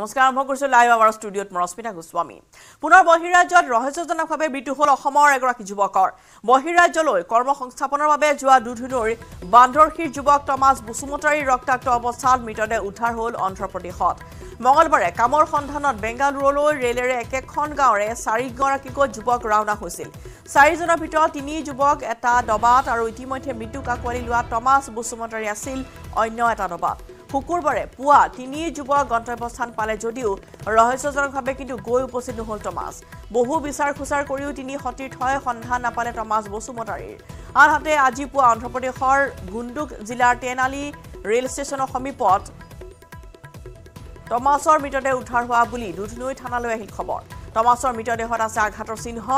নমস্কাৰ আৰম্ভ কৰিছো লাইভ আমাৰ ষ্টুডিঅ'ত মৰস্মিতা গোস্বামী পুনৰ বহিৰাজ্যত ৰহস্যজনকভাৱে মৃত্যু হ'ল অসমৰ এগৰাকী যুৱকৰ বহিৰাজ্যলৈ কৰ্মসংস্থাপনৰ বাবে যোৱা দুধনৈৰ বান্দৰশীৰ যুৱক টমাছ বসুমতাৰীৰ ৰক্তাক্ত অৱস্থাত মৃতদেহ উদ্ধাৰ হ'ল অন্ধ্ৰপ্ৰদেশত মঙলবাৰে কামৰ সন্ধানত বেংগালুৰুলৈ ৰেলেৰে একেখন গাঁৱৰে 4গৰাকীকৈ যুৱক ৰাওনা হৈছিল 4জনৰ ভিতৰত 3 যুৱক এটা ডবাত আৰু ইতিমধ্যে মৃত্যু কাকৱালি লোৱা টমাছ বসুমতাৰী আছিল অন্য এটা ডবাত শুকুৰবাৰে পুৱা 3 যুৱক গন্তব্যস্থান পালে যদিও ৰহস্যজনকভাৱে কিন্তু গৈ উপস্থিত নহল টমাছ বহু বিচাৰ খুচাৰ কৰিও 3 সতীৰ্থই সন্ধান নাপালে টমাছ বসুমতাৰীৰ আনহাতে আজি পুৱা অন্ধ্ৰপ্ৰদেশৰ গুণ্ডুক জিলাৰ টেনালি ৰেল ষ্টেচনৰ সমীপত টমাছৰ মৃতদেহ উদ্ধাৰ হোৱা বুলি দুধনৈ থানালৈ আহিল খবৰ টমাছৰ মৃতদেহত আছে আঘাতৰ চিহ্ন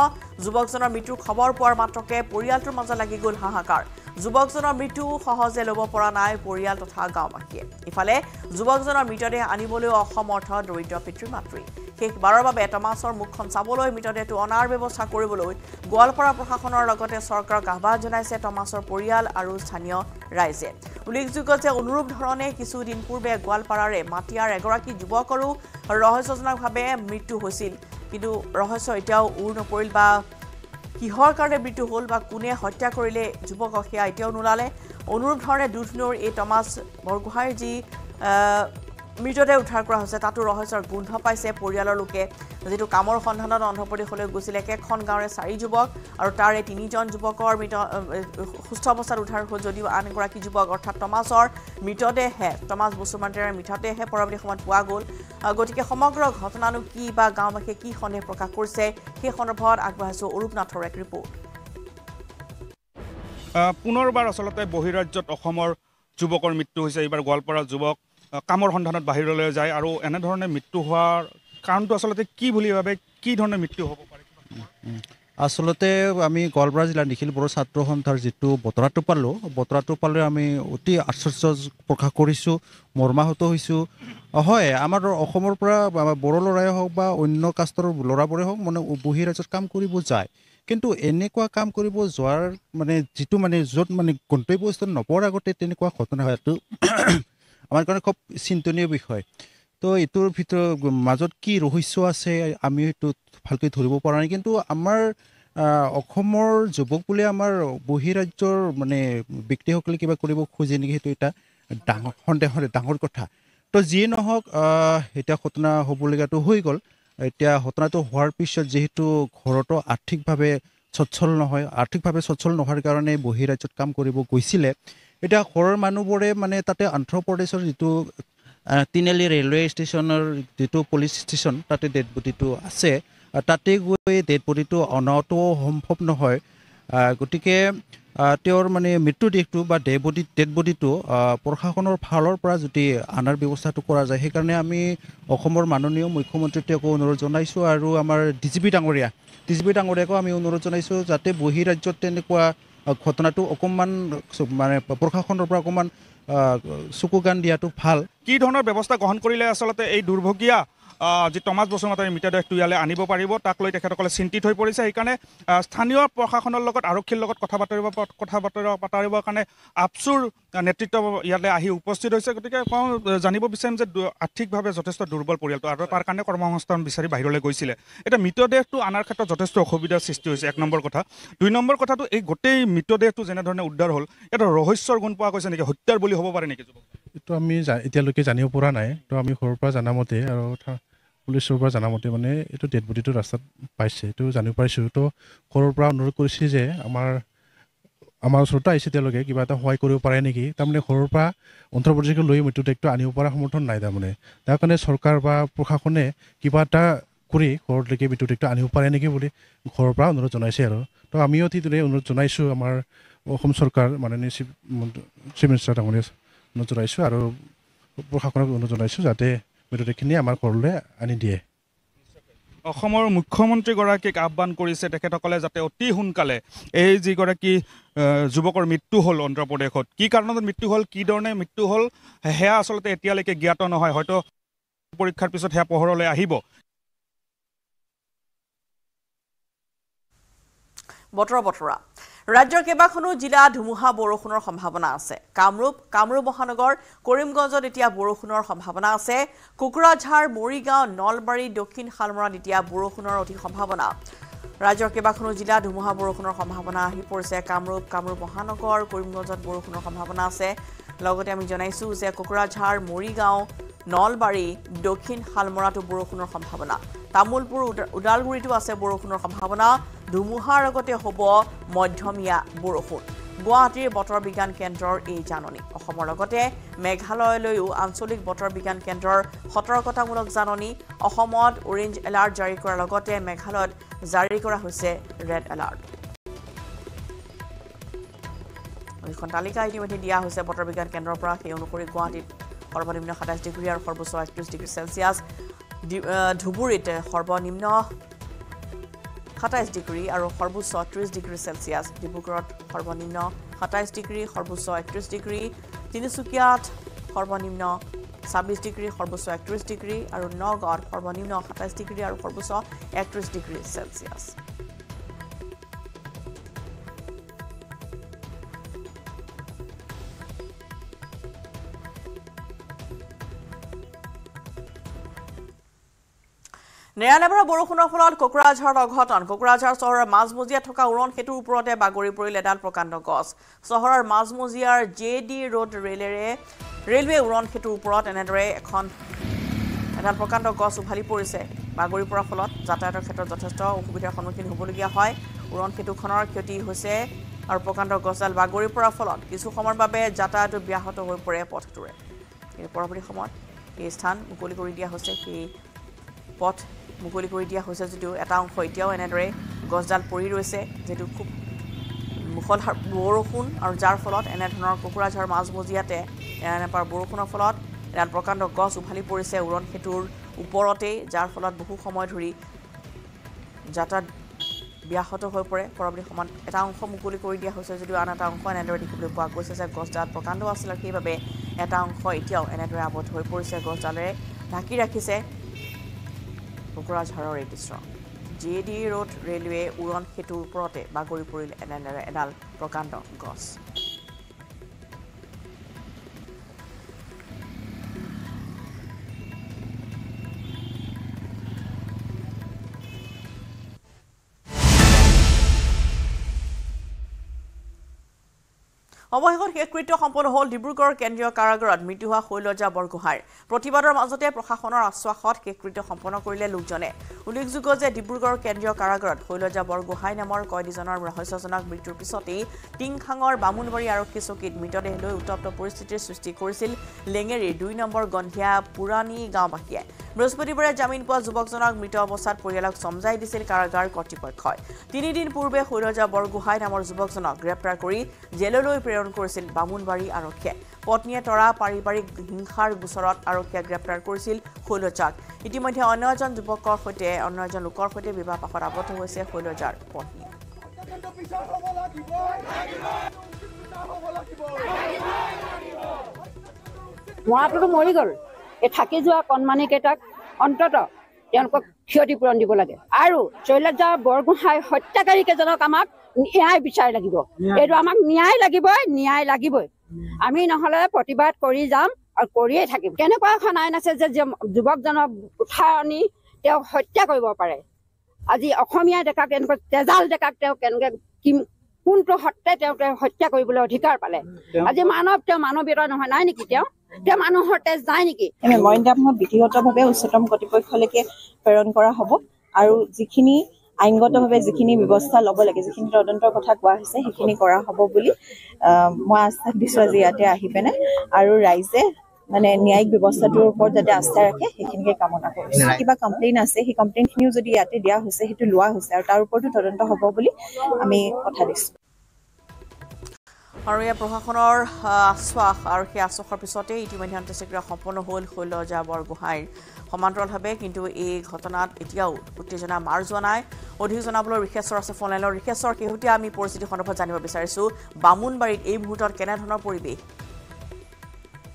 যুৱকজনৰ মৃত্যুৰ খবৰ পোৱাৰ মাত্ৰকে পৰিয়ালটোৰ মাজত লাগি গ'ল হাহাকাৰ যুৱকজনৰ মৃত্যু সহজে ল'ব পৰা নাই পৰিয়াল তথা গাঁওবাসীয়ে ইফালে যুৱকজনৰ মৃতদেহ আনিবলৈ অসমৰ্থ দৰিদ্ৰ পিতৃ-মাতৃ শেষবাৰৰ বাবে টমাছৰ মুখখন চাবলৈ মৃতদেহটো অনাৰ ব্যৱস্থা কৰিবলৈ গোৱালপাৰা প্ৰশাসনৰ লগতে চৰকাৰক আহ্বান জনাইছে টমাছৰ পৰিয়াল আৰু স্থানীয় ৰাইজে উল্লেখযোগ্য যে অনুৰূপ ধৰণে কিছুদিন পূৰ্বে গোৱালপাৰাৰে মাটিয়াৰ এগৰাকী যুৱকৰো ৰহস্যজনকভাৱে মৃত্যু হৈছিল কিন্তু ৰহস্য এতিয়াও উৰ নপৰিল বা কিহৰ কাৰণে মৃত্যু হ'ল বা কোনে হত্যা কৰিলে যুৱকক সেয়া এতিয়াও নোলালে অনুৰূপ ধৰণে দুধনৈৰ এই টমাছ বৰগোহাঁইৰ যি মৃতদেহ উদ্ধাৰ কৰা হৈছে তাতো ৰহস্যৰ গোন্ধ পাইছে পৰিয়ালৰ লোকে যেটো কামৰ সন্ধানত অন্ধ্ৰপ্ৰদেশলৈ গৈছিল একেখন গাঁৱৰে 4 যুৱক আৰু তাৰে 3জন যুৱকৰ সুস্থ অৱস্থাত উদ্ধাৰ হ'ল যদিও আন এগৰাকী যুৱক অৰ্থাৎ টমাছৰ মৃতদেহে টমাছ বসুমতাৰীৰ মৃতদেহে পৰৱৰ্তী সময়ত পোৱা গ'ল গতিকে সমগ্ৰ ঘটনানো কি বা গাঁওবাসীয়ে কি সন্দেহ প্ৰকাশ কৰিছে সেই সন্দৰ্ভত আগবঢ়াইছো অৰূপ নাথৰ এক ৰিপৰ্ট পুনৰবাৰ আচলতে বহিৰাজ্যত অসমৰ যুৱকৰ মৃত্যু হৈছে এইবাৰ গোৱালপাৰাৰ যুৱক কামৰ সন্ধানত বাহিৰলৈ যায় আৰু এনেধৰণে মৃত্যু হোৱাৰ কাৰণটো আচলতে কি বুলি ভাবে কি ধৰণে মৃত্যু হ'ব পাৰে আসলতে আমি গোৱালপাৰা জিলাৰ নিখিল বড়ো ছাত্ৰ সন্থাৰ যেটো বতৰাটো পালে আমি অতি আশ্চৰ্য প্ৰকাশ কৰিছোঁ মৰ্মাহত হৈছোঁ হয় আমাৰ অসমৰ পৰা বড়ো ল'ৰাই হওক বা অন্য কাষ্টৰ ল'ৰাবোৰে হওক মানে বহিৰাজ্যত কাম কৰিব যায় কিন্তু এনেকুৱা কাম কৰিব যোৱাৰ মানে যেটো মানে য'ত মানে গন্তব্যস্থান নপোৱাৰ আগতে তেনেকুৱা ঘটনা হয়তো আমাৰ কাৰণে খুব চিন্তনীয় বিষয় তো এইটোৰ ভিতৰত মাজত কি ৰহস্য আছে আমি এইটো ভালকৈ ধৰিব পৰা নাই কিন্তু আমাৰ অসমৰ যুৱক বুলি আমাৰ বহিৰাজ্যৰ মানে ব্যক্তিসকলে কিবা কৰিব খোজে নেকি সেইটো এটা ডাঙৰ কথা তো যিয়ে নহওক এটা ঘটনা হ'বলগীয়াটো হৈ গ'ল এতিয়া ঘটনাটো হোৱাৰ পিছত যেহেতু ঘৰতো আৰ্থিকভাৱে সচ্ছল নোহোৱাৰ কাৰণে বহিৰাজ্যত কাম কৰিব গৈছিলে এটা ঘৰৰ মানুহবোৰে মানে তাতে অন্ধ্ৰপ্ৰদেশৰ যেটো তিনালি ৰেলৱে ষ্টেচনৰ যেটো পুলিচ ষ্টেচন তাতে ডেড বডিটো আছে তাতে গৈ ডেড বডিটো অনাটো সম্ভৱ নহয় গতিকে তেওঁৰ মানে মৃত্যু দেহটো বা ডেড বডিটো প্ৰশাসনৰ ফালৰ পৰা যদি আনাৰ ব্যৱস্থাটো কৰা যায় সেইকাৰণে আমি অসমৰ মাননীয় মুখ্যমন্ত্ৰীকো অনুৰোধ জনাইছোঁ আৰু আমাৰ ডিজিপি ডাঙৰীয়াকো আমি অনুৰোধ জনাইছোঁ যাতে বহিৰাজ্যত তেনেকুৱা ঘটনাটো অকণমান মানে প্ৰশাসনৰ পৰা অকণমান চকু কাণ দিয়াটো ভাল কি ধৰণৰ ব্যৱস্থা গ্ৰহণ কৰিলে আচলতে এই দুৰ্ভগীয়া যি টমাছ বসুমতাৰীৰ মৃতদেহটো ইয়ালৈ আনিব পাৰিব তাক লৈ তেখেতসকলে চিন্তিত হৈ পৰিছে সেইকাৰণে স্থানীয় প্ৰশাসনৰ লগত আৰক্ষীৰ লগত কথা বতৰা পাতিবৰ কাৰণে আপচুৰ নেতৃত্ব ইয়ালৈ আহি উপস্থিত হৈছে গতিকে জানিব বিচাৰিম যে আৰ্থিকভাৱে যথেষ্ট দুৰ্বল পৰিয়ালটো আৰু তাৰ কাৰণে কৰ্মসংস্থাপন বিচাৰি বাহিৰলৈ গৈছিলে এতিয়া মৃতদেহটো আনাৰ ক্ষেত্ৰত যথেষ্ট অসুবিধাৰ সৃষ্টি হৈছে 1 নম্বৰ কথা 2 নম্বৰ কথাটো এই গোটেই মৃতদেহটো যেনেধৰণে উদ্ধাৰ হ'ল এটা ৰহস্যৰ গুণ পোৱা গৈছে নেকি হত্যাৰ বুলি হ'ব পাৰে নেকি এইটো আমি এতিয়ালৈকে জানিব পৰা নাই তো আমি ঘৰৰ পৰা জানামতে আৰু পুলিচৰ পৰা জানামতে মানে এইটো ডেড বডিটো ৰাস্তাত পাইছে এইটো জানিব পাৰিছোঁ তো ঘৰৰ পৰা অনুৰোধ কৰিছে যে আমাৰ ওচৰত আহিছে তেওঁলোকে কিবা এটা সহায় কৰিব পাৰে নেকি তাৰমানে ঘৰৰ পৰা অন্ধ্ৰপ্ৰদেশকে লৈ মৃতদেহটো আনিব পৰা সমৰ্থন নাই তাৰমানে তাৰ কাৰণে চৰকাৰ বা প্ৰশাসনে কিবা এটা কৰি ঘৰলৈকে মৃতদেহটো আনিব পাৰে নেকি বুলি ঘৰৰ পৰা অনুৰোধ জনাইছে আৰু তো আমিও ঠিক অনুৰোধ জনাইছোঁ আমাৰ অসম চৰকাৰ মাননীয় চিফ মিনিষ্টাৰ ডাঙৰীয়া অনুৰোধ জনাইছোঁ আৰু প্ৰশাসনক অনুৰোধ জনাইছোঁ যাতে মৃতদেহখিনি আমাৰ ঘৰলৈ আনি দিয়ে অসমৰ মুখ্যমন্ত্ৰীগৰাকীক আহ্বান কৰিছে তেখেতসকলে যাতে অতি সোনকালে এই যিগৰাকী যুৱকৰ মৃত্যু হ'ল অন্ধ্ৰপ্ৰদেশত কি কাৰণত মৃত্যু হ'ল কি ধৰণে মৃত্যু হ'ল সেয়া আচলতে এতিয়ালৈকে জ্ঞাত নহয় হয়তো পৰীক্ষাৰ পিছত সেয়া পোহৰলৈ আহিব বতৰা ৰাজ্যৰ কেইবাখনো জিলা ধুমুহা বৰষুণৰ সম্ভাৱনা আছে কামৰূপ মহানগৰ কৰিমগঞ্জত এতিয়া বৰষুণৰ সম্ভাৱনা আছে কুকুৰাঝাৰ মৰিগাঁও নলবাৰী দক্ষিণ শালমৰাত এতিয়া বৰষুণৰ অধিক সম্ভাৱনা ৰাজ্যৰ কেইবাখনো জিলা ধুমুহা বৰষুণৰ সম্ভাৱনা আহি পৰিছে কামৰূপ মহানগৰ কৰিমগঞ্জত বৰষুণৰ সম্ভাৱনা আছে লগতে আমি জনাইছো যে কুকুৰাঝাৰ মৰিগাঁও নলবাৰী দক্ষিণ শালমৰাটো বৰষুণৰ সম্ভাৱনা তামুলপুৰ উদালগুৰিটো আছে বৰষুণৰ সম্ভাৱনা ধুমুহাৰ লগতে হ'ব মধ্যমীয়া বৰষুণ গুৱাহাটীৰ বতৰ বিজ্ঞান কেন্দ্ৰৰ এই জাননী অসমৰ লগতে মেঘালয়লৈও আঞ্চলিক বতৰ বিজ্ঞান কেন্দ্ৰৰ সতৰ্কতামূলক জাননী অসমত অৰেঞ্জ এলাৰ্ট জাৰি কৰাৰ লগতে মেঘালয়ত জাৰি কৰা হৈছে ৰেড এলাৰ্ট এখন তালিকা ইতিমধ্যে দিয়া হৈছে বতৰ বিজ্ঞান কেন্দ্ৰৰ পৰা সেই অনুসৰি গুৱাহাটীত সৰ্বনিম্ন 27 ডিগ্ৰী আৰু সৰ্বোচ্চ 31 ডিগ্ৰী সেলসিয়াছ ধুবুৰীত সৰ্বনিম্ন 27 ডিগ্ৰী আৰু সৰ্বোচ্চ 30 ডিগ্ৰী সেলসিয়াছ ডিব্ৰুগড়ত সৰ্বনিম্ন 27 ডিগ্ৰী সৰ্বোচ্চ 31 ডিগ্ৰী তিনিচুকীয়াত সৰ্বনিম্ন 26 ডিগ্ৰী সৰ্বোচ্চ 31 ডিগ্ৰী আৰু নগাঁৱত সৰ্বনিম্ন 27 ডিগ্ৰী আৰু সৰ্বোচ্চ 31 ডিগ্ৰী সেলসিয়াছ নেৰানেপৰা বৰষুণৰ ফলত কোকৰাঝাৰত অঘটন কোকৰাঝাৰ চহৰৰ মাজমজিয়াত থকা উৰণ সেতুৰ ওপৰতে বাগৰি পৰিল এডাল প্ৰকাণ্ড গছ চহৰৰ মাজমজিয়াৰ জেডি ৰোড ৰেলৱে উৰণ সেতুৰ ওপৰত এনেদৰে এডাল প্ৰকাণ্ড গছ উভালি পৰিছে বাগৰি পৰাৰ ফলত যাতায়াতৰ ক্ষেত্ৰত যথেষ্ট অসুবিধাৰ সন্মুখীন হ'বলগীয়া হয় উৰণ সেতুখনৰ ক্ষতি হৈছে আৰু প্ৰকাণ্ড গছডাল বাগৰি পৰাৰ ফলত কিছু সময়ৰ বাবে যাতায়াত ব্যাহত হৈ পৰে পথটোৰে এই পৰৱৰ্তী সময়ত এই স্থান মুকলি কৰি দিয়া হৈছে সেই পথ মুকলি কৰি দিয়া হৈছে যদিও এটা অংশ এতিয়াও এনেদৰে গছডাল পৰি ৰৈছে যেটো খুব মুখলধাৰ বৰষুণ আৰু যাৰ ফলত এনেধৰণৰ কোকৰাঝাৰ মাজমজিয়াতে এনেপাৰ বৰষুণৰ ফলত এডাল প্ৰকাণ্ড গছ উভালি পৰিছে উৰণ সেতুৰ ওপৰতে যাৰ ফলত বহু সময় ধৰি যাতায়াত ব্যাহত হৈ পৰে পৰৱৰ্তী সময়ত এটা অংশ মুকলি কৰি দিয়া হৈছে যদিও আন এটা অংশ এনেদৰে দেখিবলৈ পোৱা গৈছে যে গছডাল প্ৰকাণ্ড আছিল আৰু সেইবাবে এটা অংশ এতিয়াও এনেদৰে আবদ্ধ হৈ পৰিছে গছডালে ঢাকি ৰাখিছে কোকৰাঝাৰৰ এই দৃশ্য জেডি ৰোড ৰেলৱে উৰণ সেতুৰ ওপৰতে বাগৰি পৰিল এনেদৰে এডাল প্ৰকাণ্ড গছ অৱশেষত শেষকৃত্য সম্পন্ন হ'ল ডিব্ৰুগড় কেন্দ্ৰীয় কাৰাগাৰত মৃত্যু হোৱা শৈলজা বৰগোহাঁইৰ প্ৰতিবাদৰ মাজতে প্ৰশাসনৰ আশ্বাসত শেষকৃত্য সম্পন্ন কৰিলে লোকজনে উল্লেখযোগ্য যে ডিব্ৰুগড় কেন্দ্ৰীয় কাৰাগাৰত শৈলজা বৰগোহাঁই নামৰ কয়দীজনৰ ৰহস্যজনক মৃত্যুৰ পিছতেই টিংখাঙৰ বামুণবাৰী আৰক্ষী চকীত মৃতদেহ লৈ উত্তপ্ত পৰিস্থিতিৰ সৃষ্টি কৰিছিল লেঙেৰীৰ 2 নম্বৰ গন্ধিয়া পুৰাণী গাঁওবাসীয়ে বৃহস্পতিবাৰে জামিন পোৱা যুৱকজনক মৃত অৱস্থাত পৰিয়ালক সমজাই দিছিল কাৰাগাৰ কৰ্তৃপক্ষই 3 দিন পূৰ্বে শৈলজা বৰগোহাঁই নামৰ যুৱকজনক গ্ৰেপ্তাৰ কৰি জেললৈ প্ৰেৰণ কৰিছিল বামুণবাৰী আৰক্ষীয়ে পত্নীয়ে তৰা পাৰিবাৰিক হিংসাৰ গোচৰত আৰক্ষীয়ে গ্ৰেপ্তাৰ কৰিছিল শৈলজাক ইতিমধ্যে অন্য এজন লোকৰ সৈতে বিবাহ পাশত আবদ্ধ হৈছে শৈলজাৰ পত্নী মৰাটোতো মৰি গ'ল এই থাকি যোৱা কণমানি কেইটাক অন্তত তেওঁলোকক ক্ষতিপূৰণ দিব লাগে আৰু শৈলজা বৰগোহাঁই হত্যাকাৰী কেইজনক আমাক ন্যায় বিচাৰ লাগিব এইটো আমাক ন্যায় লাগিবই আমি নহলে প্ৰতিবাদ কৰি যাম আৰু কৰিয়ে থাকিম কেনেকুৱা এখন আইন আছে যে যুৱকজনক উঠাই আনি তেওঁ হত্যা কৰিব পাৰে আজি অসমীয়া ডেকাক এনেকুৱা তেজাল ডেকাক তেওঁ কেনেকৈ কোনটো সত্তে তেওঁ হত্যা কৰিবলৈ অধিকাৰ পালে আজি মানৱীয়তা নহয় নাই নেকি তেওঁ মানুহৰ তেজ যায় নেকি মেমৰেণ্ডামত বিধিগতভাৱে উচ্চতম কৰ্তৃপক্ষলৈকে প্ৰেৰণ কৰা হ'ব আৰু যিখিনি আইনগতভাৱে যিখিনি ব্যৱস্থা ল'ব লাগে যিখিনি তদন্তৰ কথা কোৱা হৈছে সেইখিনি কৰা হ'ব বুলি মই আশ্বাস দিছোঁ আজি ইয়াতে আহি পিনে আৰু ৰাইজে মানে ন্যায়িক ব্যৱস্থাটোৰ ওপৰত যাতে আস্থা ৰাখে সেইখিনিকে কামনা কৰিছোঁ কিবা কমপ্লেইন আছে সেই কমপ্লেইনখিনিও যদি ইয়াতে দিয়া হৈছে সেইটো লোৱা হৈছে আৰু তাৰ ওপৰতো তদন্ত হ'ব বুলি আমি কথা দিছোঁ আৰু এই প্ৰশাসনৰ আশ্বাস আৰু সেই আশ্বাসৰ পিছতে ইতিমধ্যে অন্ত্যেষ্টিক্ৰিয়া সম্পন্ন হ'ল শৈলজা বৰগোহাঁইৰ সমান্তৰালভাৱে কিন্তু এই ঘটনাত এতিয়াও উত্তেজনা মাৰ যোৱা নাই অধিক জনাবলৈ ৰিখেশ্বৰ আছে ফোনলাইনৰ ৰিখেশ্বৰ শেহতীয়া আমি পৰিস্থিতি সন্দৰ্ভত জানিব বিচাৰিছোঁ বামুণবাৰীত এই মুহূৰ্তত কেনেধৰণৰ পৰিৱেশ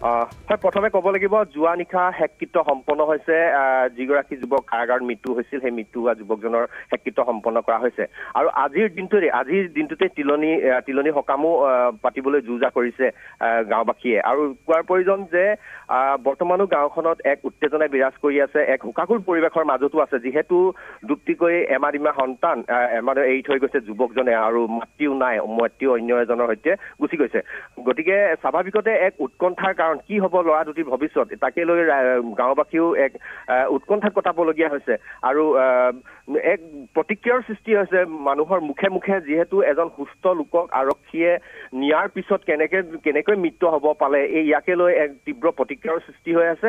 হয়, প্ৰথমে ক'ব লাগিব যোৱা নিশা শেষকৃত্য সম্পন্ন হৈছে যিগৰাকী যুৱক কাৰাগাৰত মৃত্যু হৈছিল সেই মৃত্যু হোৱা যুৱকজনৰ শেষকৃত্য সম্পন্ন কৰা হৈছে আৰু আজিৰ দিনটোতে তিলনি সকামো পাতিবলৈ যো-জা কৰিছে গাঁওবাসীয়ে আৰু কোৱাৰ প্ৰয়োজন যে বৰ্তমানো গাঁওখনত এক উত্তেজনাই বিৰাজ কৰি আছে, এক হুকাকুল পৰিৱেশৰ মাজতো আছে যিহেতু দুপ্তিকৈ এমাহ সন্তান এৰি থৈ গৈছে যুৱকজনে আৰু মাতৃও নাই, মাতৃও অন্য এজনৰ সৈতে গুচি গৈছে। গতিকে স্বাভাৱিকতে এক উৎকণ্ঠাৰ কাৰণ কি হ'ব ল'ৰা দুটিৰ ভৱিষ্যত তাকে লৈ গাঁওবাসীও এক উৎকণ্ঠাত কটাবলগীয়া হৈছে আৰু এক প্ৰতিক্ৰিয়াৰ সৃষ্টি হৈছে মানুহৰ মুখে মুখে যিহেতু এজন সুস্থ লোকক আৰক্ষীয়ে নিয়াৰ পিছত কেনেকৈ মৃত্যু হ'ব পালে ইয়াকে লৈ এক তীব্ৰ প্ৰতিক্ৰিয়াৰ সৃষ্টি হৈ আছে।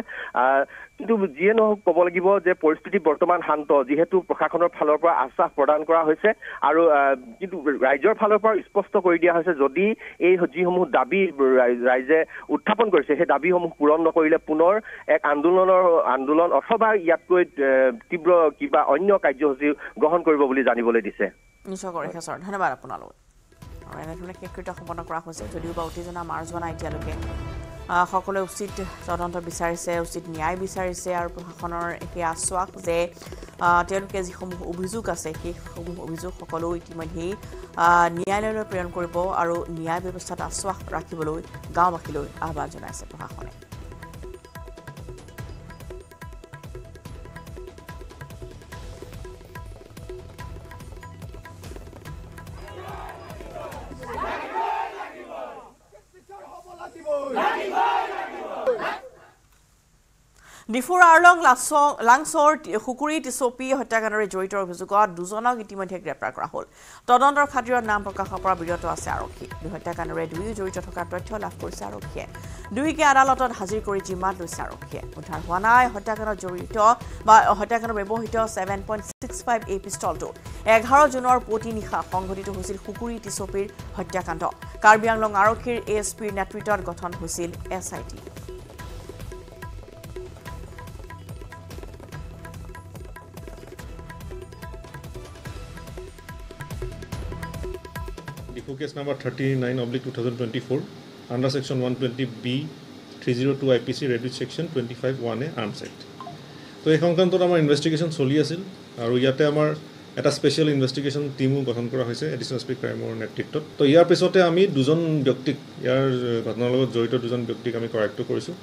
কিন্তু যিয়ে নহওক ক'ব লাগিব যে পৰিস্থিতি বৰ্তমান শান্ত, যিহেতু প্ৰশাসনৰ ফালৰ পৰা আশ্বাস প্ৰদান কৰা হৈছে আৰু কিন্তু ৰাইজৰ ফালৰ পৰা স্পষ্ট কৰি দিয়া হৈছে যদি এই যিসমূহ দাবী ৰাইজে উত্থাপন কৰিছে সেই দাবীসমূহ পূৰণ নকৰিলে পুনৰ এক আন্দোলন অথবা ইয়াতকৈ তীব্ৰ কিবা অন্য কাৰ্যসূচী গ্ৰহণ কৰিব বুলি জানিবলৈ দিছে। নিশ্চয় কৰে ছাৰ, ধন্যবাদ আপোনালোক। এনেধৰণে শেষকৃত্য সম্পন্ন কৰা হৈছে যদিও বা উত্তেজনা মাৰ যোৱা নাই এতিয়ালৈকে। সকলোৱে উচিত তদন্ত বিচাৰিছে, উচিত ন্যায় বিচাৰিছে আৰু প্ৰশাসনৰ সেই আশ্বাস যে তেওঁলোকে যিসমূহ অভিযোগ আছে সেইসমূহ অভিযোগ সকলো ইতিমধ্যেই ন্যায়ালয়লৈ প্ৰেৰণ কৰিব আৰু ন্যায় ব্যৱস্থাত আশ্বাস ৰাখিবলৈ গাঁওবাসীলৈ আহ্বান জনাইছে প্ৰশাসনে। ডিফুৰ আৰলং লাংছৰ সুকুৰি টিচপি হত্যাকাণ্ডৰে জড়িত অভিযোগত দুজনক ইতিমধ্যে গ্ৰেপ্তাৰ কৰা হ'ল। তদন্তৰ খাতিৰত নাম প্ৰকাশৰ পৰা বিৰত আছে আৰক্ষী। হত্যাকাণ্ডৰে দুয়ো জড়িত থকাৰ তথ্য লাভ কৰিছে আৰক্ষীয়ে। দুয়োকে আদালতত হাজিৰ কৰি জিম্মাত লৈছে আৰক্ষীয়ে। উদ্ধাৰ হোৱা নাই হত্যাকাণ্ডত ব্যৱহৃত 7.65 এই পিষ্টলটো। 11 জুনৰ পুৱতি নিশা সংঘটিত হৈছিল সুকুৰি টিচপিৰ হত্যাকাণ্ড। কাৰ্বি আংলং আৰক্ষীৰ ASPৰ নেতৃত্বত গঠন হৈছিল SIT। Case number 39/2024 under section 120B 302 IPC reduced section 25(1)A Arms Act. তো এই সংক্ৰান্তত আমাৰ ইনভেষ্টিগেশ্যন চলি আছিল আৰু ইয়াতে আমাৰ এটা স্পেচিয়েল ইনভেষ্টিগেশ্যন টিমো গঠন কৰা হৈছে এডিশ্যনেল এছ পি ক্ৰাইমৰ নেতৃত্বত। তো ইয়াৰ পিছতে আমি দুজন ব্যক্তিক ইয়াৰ ঘটনাৰ লগত জড়িত দুজন ব্যক্তিক আমি কৰায়ত্ব কৰিছোঁ।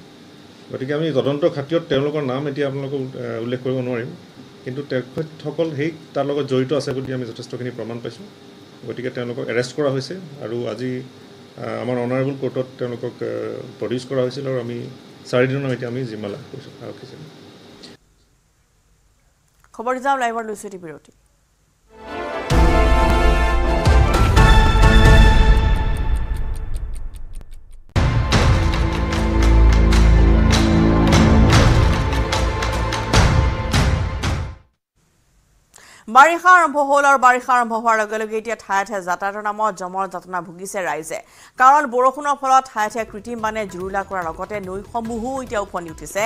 গতিকে আমি তদন্তৰ খাতিৰত তেওঁলোকৰ নাম এতিয়া আপোনালোকক উল্লেখ কৰিব নোৱাৰিম, কিন্তু তেখেতসকল তাৰ লগত জড়িত আছে বুলি আমি যথেষ্টখিনি প্ৰমাণ পাইছোঁ। গতিকে তেওঁলোকক এৰেষ্ট কৰা হৈছে আৰু আজি আমাৰ অনাৰেবল কোৰ্টত তেওঁলোকক প্ৰডিউচ কৰা হৈছিল আৰু আমি 4 দিনৰ এতিয়া আমি জিম্মা লাভ কৰিছোঁ আৰক্ষী। খবৰ যাওঁ লাইভৰ লৈছোঁ এটি বিৰতি। বাৰিষা আৰম্ভ হ'ল আৰু বাৰিষা আৰম্ভ হোৱাৰ লগে লগে এতিয়া ঠায়ে ঠায়ে যাতায়াতৰ নামত জমৰ যাতনা ভুগিছে ৰাইজে। কাৰণ বৰষুণৰ ফলত ঠায়ে ঠায়ে কৃত্ৰিম বানে জুৰুলা কৰাৰ লগতে নৈসমূহো এতিয়া উফন্দি উঠিছে,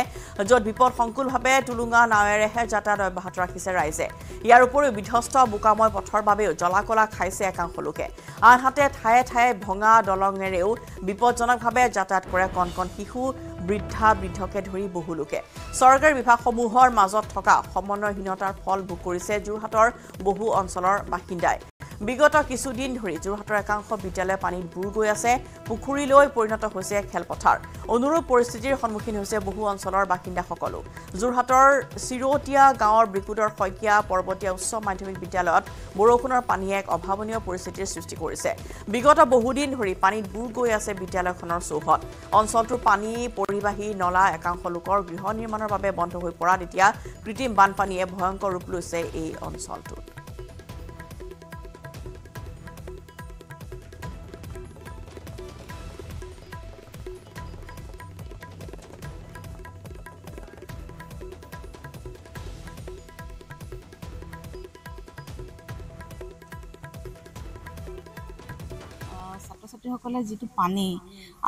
য'ত বিপদসংকুলভাৱে টুলুঙা নাৱেৰেহে যাতায়াত অব্যাহত ৰাখিছে ৰাইজে। ইয়াৰ উপৰিও বিধ্বস্ত বোকাময় পথৰ বাবেও জলাকলা খাইছে একাংশ লোকে। আনহাতে ঠায়ে ঠায়ে ভঙা দলঙেৰেও বিপদজনকভাৱে যাতায়াত কৰে কণ কণ শিশু, বৃদ্ধকে ধৰি বহু লোকে। চৰকাৰী বিভাগসমূহৰ মাজত থকা সমন্বয়হীনতাৰ ফল ভোগ কৰিছে যোৰহাটৰ বহু অঞ্চলৰ বাসিন্দাই। বিগত কিছুদিন ধৰি যোৰহাটৰ একাংশ বিদ্যালয় পানীত বুৰ গৈ আছে, পুখুৰীলৈ পৰিণত হৈছে খেলপথাৰ। অনুৰূপ পৰিস্থিতিৰ সন্মুখীন হৈছে বহু অঞ্চলৰ বাসিন্দাসকলো। যোৰহাটৰ চিৰতীয়া গাঁৱৰ ব্ৰিকুদৰ শইকীয়া পৰ্বতীয়া উচ্চ মাধ্যমিক বিদ্যালয়ত বৰষুণৰ পানীয়ে এক অভাৱনীয় পৰিস্থিতিৰ সৃষ্টি কৰিছে। বিগত বহুদিন ধৰি পানীত বুৰ গৈ আছে বিদ্যালয়খনৰ চৌহদ। অঞ্চলটোৰ পানী পৰিবাহী নলা একাংশ লোকৰ গৃহ নিৰ্মাণৰ বাবে বন্ধ হৈ পৰাত এতিয়া কৃত্ৰিম বানপানীয়ে ভয়ংকৰ ৰূপ লৈছে এই অঞ্চলটোত। ছাত্ৰ-ছাত্ৰীসকলে যিটো পানী